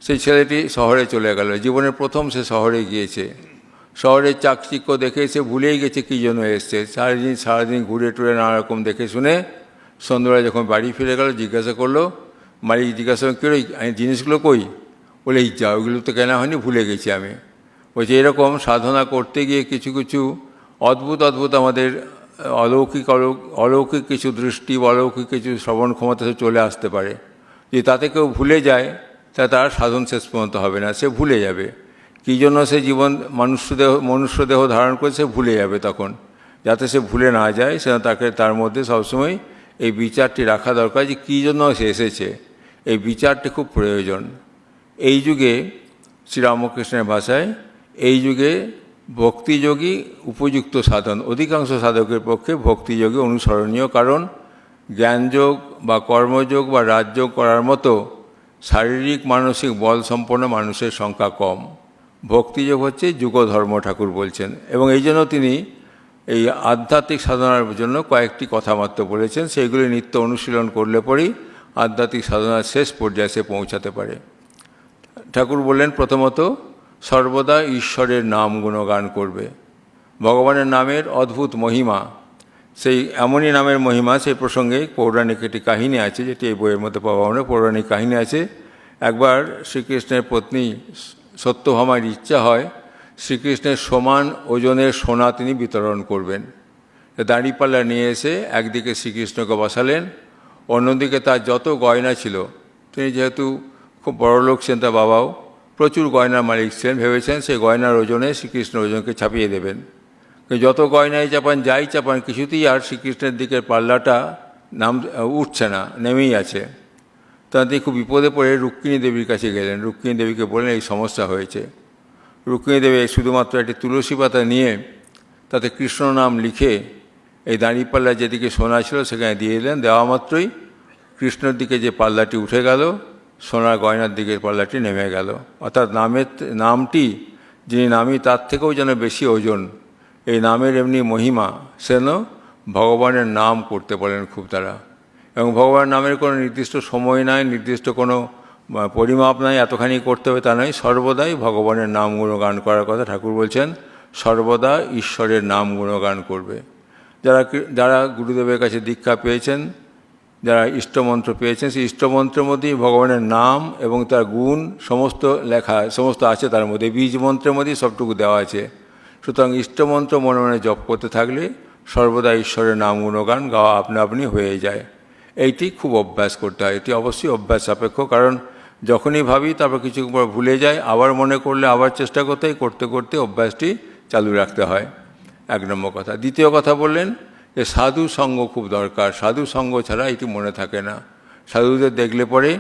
সেই ছেলেটি শহরে চলে গেল, জীবনের প্রথম সে শহরে গিয়েছে। শহরের চাকচিক্য দেখে সে ভুলেই গেছে কী জন্য এসছে। সারাদিন ঘুরে টুরে নানা রকম দেখে শুনে সন্ধ্যাবেলা যখন বাড়ি ফিরে গেল, জিজ্ঞাসা করলো, মালিক জিজ্ঞাসা কী হলো, জিনিসগুলো কই? বলে এই যা, ওইগুলো তো কেনা হয়নি, ভুলে গেছি আমি। বলছে এরকম সাধনা করতে গিয়ে কিছু কিছু অদ্ভুত আমাদের অলৌকিক কিছু দৃষ্টি, অলৌকিক কিছু শ্রবণ ক্ষমতা চলে আসতে পারে। যে তাতে কেউ ভুলে যায়, তার সাধন শেষ পর্যন্ত হবে না, সে ভুলে যাবে কী জন্য সে জীবন মনুষ্য দেহ ধারণ করে, সে ভুলে যাবে। তখন যাতে সে ভুলে না যায়, সে তার মধ্যে সবসময় এই বিচারটি রাখা দরকার যে কী জন্য সে এসেছে। এই বিচারটি খুব প্রয়োজন। এই যুগে শ্রীরামকৃষ্ণের ভাষায়, এই যুগে ভক্তিযোগী উপযুক্ত সাধন। অধিকাংশ সাধকের পক্ষে ভক্তিযোগী অনুসরণীয়, কারণ জ্ঞানযোগ বা কর্মযোগ বা রাজযোগ করার মতো শারীরিক মানসিক বল সম্পন্ন মানুষের সংখ্যা কম। ভক্তিযোগ হচ্ছে যুগধর্ম, ঠাকুর বলছেন। এবং এই জন্য তিনি এই আধ্যাত্মিক সাধনার জন্য কয়েকটি কথামাত্র বলেছেন। সেইগুলি নিত্য অনুশীলন করলে পরেই আধ্যাত্মিক সাধনার শেষ পর্যায়ে সে পৌঁছাতে পারে। ঠাকুর বললেন প্রথমত সর্বদা ঈশ্বরের নাম গুণগান করবে। ভগবানের নামের অদ্ভুত মহিমা, সেই এমনই নামের মহিমা, সেই প্রসঙ্গে পৌরাণিক একটি কাহিনী আছে, যেটি এই বইয়ের মধ্যে পাওয়া আমরা। পৌরাণিক কাহিনী আছে, একবার শ্রীকৃষ্ণের পত্নী সত্যভামার ইচ্ছা হয় শ্রীকৃষ্ণের সমান ওজনের সোনা তিনি বিতরণ করবেন। দাঁড়িপাল্লা নিয়ে এসে একদিকে শ্রীকৃষ্ণকে বসালেন, অন্যদিকে তার যত গয়না ছিল, তিনি যেহেতু খুব বড়লোক ছিলেন, তার বাবাও প্রচুর গয়নার মালিক ছিলেন, ভেবেছেন সেই গয়নার ওজনে শ্রীকৃষ্ণ ওজনকে ছাপিয়ে দেবেন। যত গয়নায় চাপান, যাই চাপান, কিছুতেই আর শ্রীকৃষ্ণের দিকের পাল্লাটা উঠছে না, নেমেই আছে। তাতে খুব বিপদে পড়ে রুক্মিণী দেবীর কাছে গেলেন। রুক্মিণী দেবীকে বললেন এই সমস্যা হয়েছে। রুক্মিণী দেবী শুধুমাত্র একটি তুলসী পাতা নিয়ে তাতে কৃষ্ণ নাম লিখে এই দাঁড়িপাল্লা যেদিকে সোনা ছিল সেখানে দিয়ে দিলেন। দেওয়া মাত্রই কৃষ্ণের দিকে যে পাল্লাটি উঠে গেল, সোনার গয়নার দিকের পাল্লাটি নেমে গেল। অর্থাৎ নামটি, যিনি নামী তার থেকেও যেন বেশি ওজন। এই নামের এমনি মহিমা, সেন ভগবানের নাম করতে পারেন খুব তারা। এবং ভগবানের নামের কোনো নির্দিষ্ট সময় নাই, নির্দিষ্ট কোনো পরিমাপ নাই, এতখানি করতে হবে তা নয়। সর্বদাই ভগবানের নাম গুণগান করার কথা ঠাকুর বলছেন। সর্বদা ঈশ্বরের নাম গুণগান করবে। যারা গুরুদেবের কাছে দীক্ষা পেয়েছেন, যারা ইষ্টমন্ত্র পেয়েছেন, সেই ইষ্টমন্ত্রের মধ্যেই ভগবানের নাম এবং তার গুণ সমস্ত লেখা, সমস্ত আছে তার মধ্যে। বীজ মন্ত্রের মধ্যেই সবটুকু দেওয়া আছে। সুতরাং ইষ্টমন্ত্র মনে মনে জপ করতে থাকলে সর্বদা ঈশ্বরের নাম গুণগান গাওয়া আপনি হয়ে যায়। এইটি খুব অভ্যাস করতে হয়। এটি অবশ্যই অভ্যাস সাপেক্ষ, কারণ যখনই ভাবি তারপর কিছু পর ভুলে যায়, আবার মনে করলে আবার চেষ্টা করতে করতে অভ্যাসটি চালু রাখতে হয়। এক নম্বর কথা। দ্বিতীয় কথা বললেন যে সাধু সঙ্গ খুব দরকার। সাধু সঙ্গ ছাড়া এটি মনে থাকে না। সাধুদের দেখলে পরে,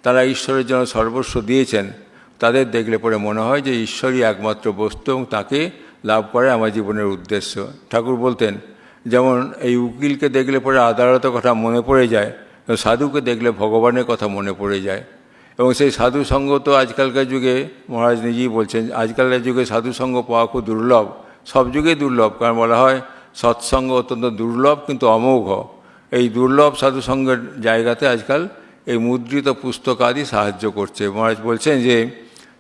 তারা ঈশ্বরের জন্য সর্বস্ব দিয়েছেন, তাদের দেখলে পরে মনে হয় যে ঈশ্বরই একমাত্র বস্তু এবং তাকে লাভ করে আমার জীবনের উদ্দেশ্য। ঠাকুর বলতেন যেমন এই উকিলকে দেখলে পরে আদালতের কথা মনে পড়ে যায়, সাধুকে দেখলে ভগবানের কথা মনে পড়ে যায়। এবং সেই সাধু সঙ্গ তো আজকালকার যুগে, মহারাজ নিজেই বলছেন, আজকালকার যুগে সাধু সঙ্গ পাওয়া খুব দুর্লভ। সব যুগেই দুর্লভ, কারণ বলা হয় সৎসঙ্গ অত্যন্ত দুর্লভ কিন্তু অমোঘ। এই দুর্লভ সাধুসঙ্গের জায়গাতে আজকাল এই মুদ্রিত পুস্তক আদি সাহায্য করছে। মহারাজ বলছেন যে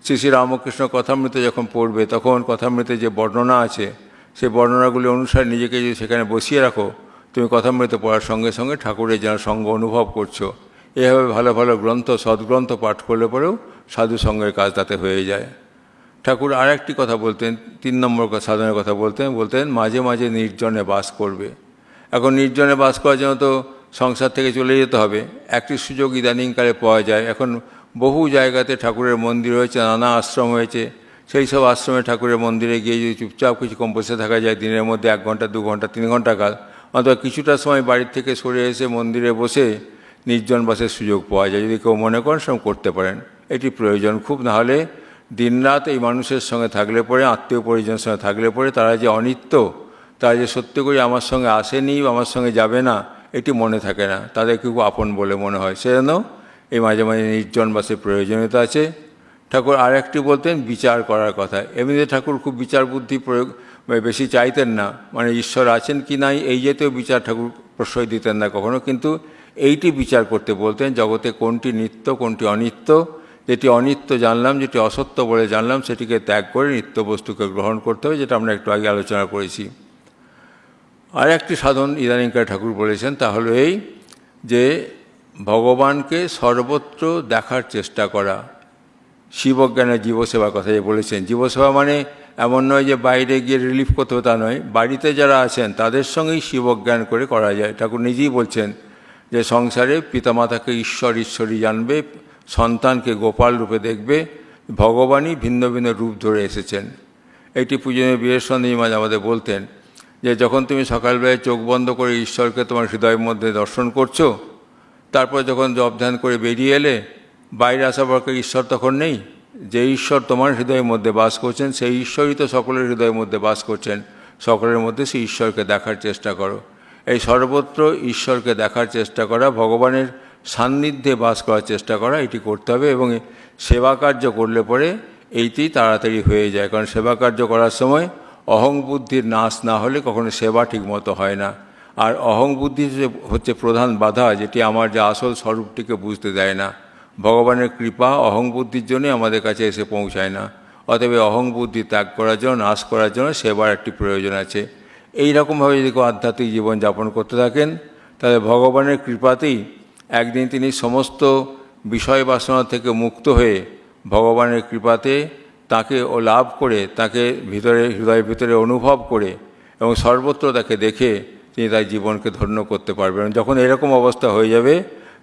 শ্রী শ্রী রামকৃষ্ণ কথামৃত যখন পড়বে, তখন কথামৃতে যে বর্ণনা আছে, সেই বর্ণনাগুলি অনুসারে নিজেকে যদি সেখানে বসিয়ে রাখো, তুমি কথামৃত পড়ার সঙ্গে সঙ্গে ঠাকুরের যেন সঙ্গ অনুভব করছো। এভাবে ভালো ভালো গ্রন্থ, সদ্গ্রন্থ পাঠ করলে পরেও সাধুসঙ্গের কাজ তাতে হয়ে যায়। ঠাকুর আর একটি কথা বলতেন, 3 নম্বর সাধনের কথা বলতেন মাঝে মাঝে নির্জনে বাস করবে। এখন নির্জনে বাস করার জন্য তো সংসার থেকে চলে যেতে হবে। একটি সুযোগ ইদানিংকালে পাওয়া যায়। এখন বহু জায়গাতে ঠাকুরের মন্দির হয়েছে, নানা আশ্রম হয়েছে। সেই সব আশ্রমে ঠাকুরের মন্দিরে গিয়ে যদি চুপচাপ কিছুক্ষণ বসে থাকা যায়, দিনের মধ্যে 1 ঘন্টা 2 ঘন্টা 3 ঘন্টা কাল, অথবা কিছুটা সময় বাড়ির থেকে সরে এসে মন্দিরে বসে নির্জন বাসের সুযোগ পাওয়া যায়। যদি কেউ মনে করেন সেরকম করতে পারেন, এটি প্রয়োজন খুব। নাহলে দিনরাত এই মানুষের সঙ্গে থাকলে পরে, আত্মীয় পরিজনের সঙ্গে থাকলে পরে তারা যে অনিত্য, তারা যে সত্যি করে আমার সঙ্গে আসেনি, আমার সঙ্গে যাবে না, এটি মনে থাকে না, তাদেরকে খুব আপন বলে মনে হয়। সেজন্য এই মাঝে মাঝে নির্জন বাসের প্রয়োজনীয়তা আছে। ঠাকুর আর একটি বলতেন বিচার করার কথা। এমনিতে ঠাকুর খুব বিচার বুদ্ধি প্রয়োগ বেশি চাইতেন না, মানে ঈশ্বর আছেন কি নাই এই জাতীয় বিচার ঠাকুর প্রশ্রয় দিতেন না কখনো, কিন্তু এইটি বিচার করতে বলতেন, জগতে কোনটি নিত্য কোনটি অনিত্য, যেটি অনিত্য জানলাম, যেটি অসত্য বলে জানলাম, সেটিকে ত্যাগ করে নিত্য বস্তুকে গ্রহণ করতে হবে, যেটা আমরা একটু আগে আলোচনা করেছি। আর একটি সাধন ইদানিংকার ঠাকুর বলেছেন, তা হলো এই যে ভগবানকে সর্বত্র দেখার চেষ্টা করা। শিবজ্ঞানের জীবসেবার কথা যে বলেছেন, জীবসেবা মানে এমন নয় যে বাইরে গিয়ে রিলিফ করতে হবে, তা নয়, বাড়িতে যারা আছেন তাদের সঙ্গেই শিবজ্ঞান করে করা যায়। ঠাকুর নিজেই বলছেন যে সংসারে পিতামাতাকে ঈশ্বর ঈশ্বরই জানবে, সন্তানকে গোপাল রূপে দেখবে, ভগবানই ভিন্ন ভিন্ন রূপ ধরে এসেছেন। একটি পূজনীয় বীরেশ্বরজি মহারাজ আমাদের বলতেন যে যখন তুমি সকালবেলায় চোখ বন্ধ করে ঈশ্বরকে তোমার হৃদয়ের মধ্যে দর্শন করছো, তারপর যখন জপ ধ্যান করে বেরিয়ে এলে, বাইরে আসা পরকে ঈশ্বর তখন নেই। যে ঈশ্বর তোমার হৃদয়ের মধ্যে বাস করছেন, সেই ঈশ্বরই তো সকলের হৃদয়ের মধ্যে বাস করছেন। সকলের মধ্যে সেই ঈশ্বরকে দেখার চেষ্টা করো। এই সর্বত্র ঈশ্বরকে দেখার চেষ্টা করা, ভগবানের সান্নিধ্যে বাস করার চেষ্টা করা, এটি করতে হবে। এবং সেবা কার্য করলে পরে এইটি তাড়াতাড়ি হয়ে যায়, কারণ সেবা কার্য করার সময় অহং বুদ্ধির নাশ না হলে কখনো সেবা ঠিকমতো হয় না। আর অহং বুদ্ধি হচ্ছে প্রধান বাধা, যেটি আমার যে আসল স্বরূপটিকে বুঝতে দেয় না। ভগবানের কৃপা অহং বুদ্ধির জন্যে আমাদের কাছে এসে পৌঁছায় না। অতএব অহং বুদ্ধি ত্যাগ করার জন্য, নাশ করার জন্য সেবার একটি প্রয়োজন আছে। এই রকমভাবে যদি কেউ আধ্যাত্মিক জীবন যাপন করতে থাকেন, তাহলে ভগবানের কৃপাতেই একদিন তিনি সমস্ত বিষয় বাসনা থেকে মুক্ত হয়ে ভগবানের কৃপাতে তাকে ও লাভ করে, তাকে ভিতরে হৃদয়ের ভিতরে অনুভব করে এবং সর্বত্র তাকে দেখে তিনি তার জীবনকে ধন্য করতে পারবেন। যখন এরকম অবস্থা হয়ে যাবে,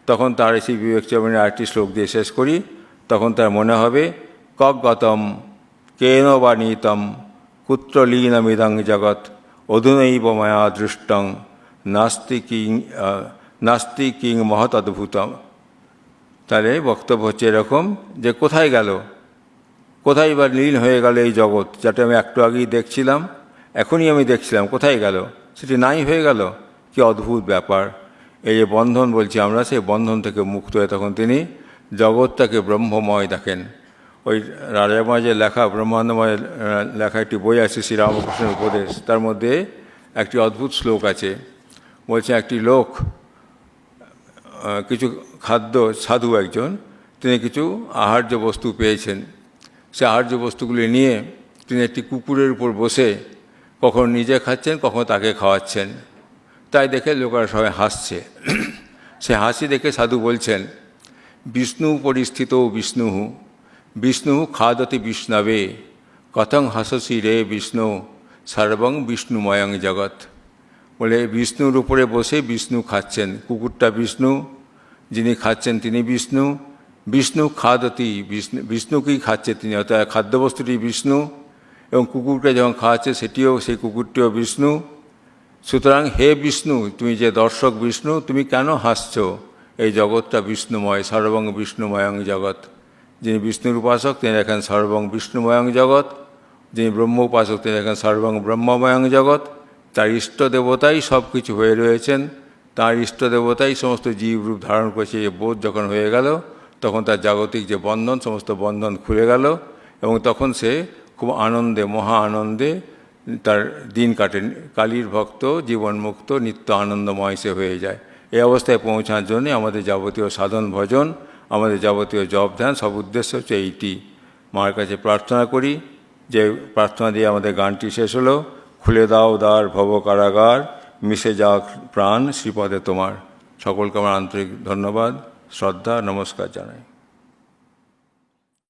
তখন তার সেই বিবেক চরণের আরেকটি শ্লোক দিয়ে শেষ করি, তখন তার মনে হবে কগতম কেন বা নীতম কুত্র লীনমিদং জগৎ অধুনৈব মায়া দৃষ্টং নাস্তি কিং মহৎ অদ্ভুতম। তাহলে বক্তব্য হচ্ছে এরকম যে কোথায় গেল, কোথায় বা লীন হয়ে গেল এই জগৎ, যাতে আমি একটু আগেই দেখছিলাম, এখনই আমি দেখছিলাম, কোথায় গেল, সেটি নাই হয়ে গেল। কি অদ্ভুত ব্যাপার! এই যে বন্ধন বলছি আমরা, সেই বন্ধন থেকে মুক্ত হয়ে তখন তিনি জগৎটাকে ব্রহ্মময় দেখেন। ওই রাজাময় লেখা, ব্রহ্মাণ্ডময় লেখা একটি বই আছে, শ্রীরামকৃষ্ণের উপদেশ, তার মধ্যে একটি অদ্ভুত শ্লোক আছে। বলছে একটি লোক কিছু খাদ্য, সাধু একজন, তিনি কিছু আহার্য বস্তু পেয়েছেন। সে আহার্য বস্তুগুলি নিয়ে তিনি একটি কুকুরের উপর বসে কখন নিজে খাচ্ছেন, কখন তাকে খাওয়াচ্ছেন। তাই দেখে লোকেরা সবাই হাসছে। সে হাসি দেখে সাধু বলছেন, বিষ্ণু পরিস্থিত বিষ্ণু বিষ্ণু খাদতি বিষ্ণবে কথং হাসসি রে বিষ্ণু সর্বং বিষ্ণুময়ং জগৎ। বলে বিষ্ণুর উপরে বসে বিষ্ণু খাচ্ছেন, কুকুরটা বিষ্ণু, যিনি খাচ্ছেন তিনি বিষ্ণু, বিষ্ণু খাদতি বিষ্ণুকেই খাচ্ছে তিনি, অর্থাৎ খাদ্যবস্তুটি বিষ্ণু, এবং কুকুরকে যখন খাওয়াচ্ছে সেটিও, সেই কুকুরটিও বিষ্ণু। সুতরাং হে বিষ্ণু, তুমি যে দর্শক বিষ্ণু, তুমি কেন হাসছ? এই জগৎটা বিষ্ণুময়, সর্বং বিষ্ণুময়ং জগৎ। যিনি বিষ্ণুর উপাসক তিনি দেখেন সর্বং বিষ্ণুময়ং জগৎ, যিনি ব্রহ্ম উপাসক তিনি দেখেন সর্বং ব্রহ্মময়ং জগৎ। তার ইষ্ট দেবতাই সব কিছু হয়ে রয়েছেন, তার ইষ্ট দেবতাই সমস্ত জীবরূপ ধারণ করেছে। এই বোধ যখন হয়ে গেল, তখন তার জাগতিক যে বন্ধন, সমস্ত বন্ধন খুলে গেল, এবং তখন সে খুব আনন্দে, মহা আনন্দে তার দিন কাটেন। কালীর ভক্ত, জীবনমুক্ত, নিত্য আনন্দময় সে হয়ে যায়। এই অবস্থায় পৌঁছানোর জন্য আমাদের যাবতীয় সাধন ভজন, আমাদের যাবতীয় জপ ধ্যান, সব উদ্দেশ্য হচ্ছে এইটি। মার কাছে প্রার্থনা করি, যে প্রার্থনা দিয়ে আমাদের গানটি শেষ হলো, খুলে দাও দ্বার ভব কারাগার, মিশে যাক প্রাণ শ্রীপদে তোমার। সকলকে আমার আন্তরিক ধন্যবাদ, শ্রদ্ধা, নমস্কার জানাই।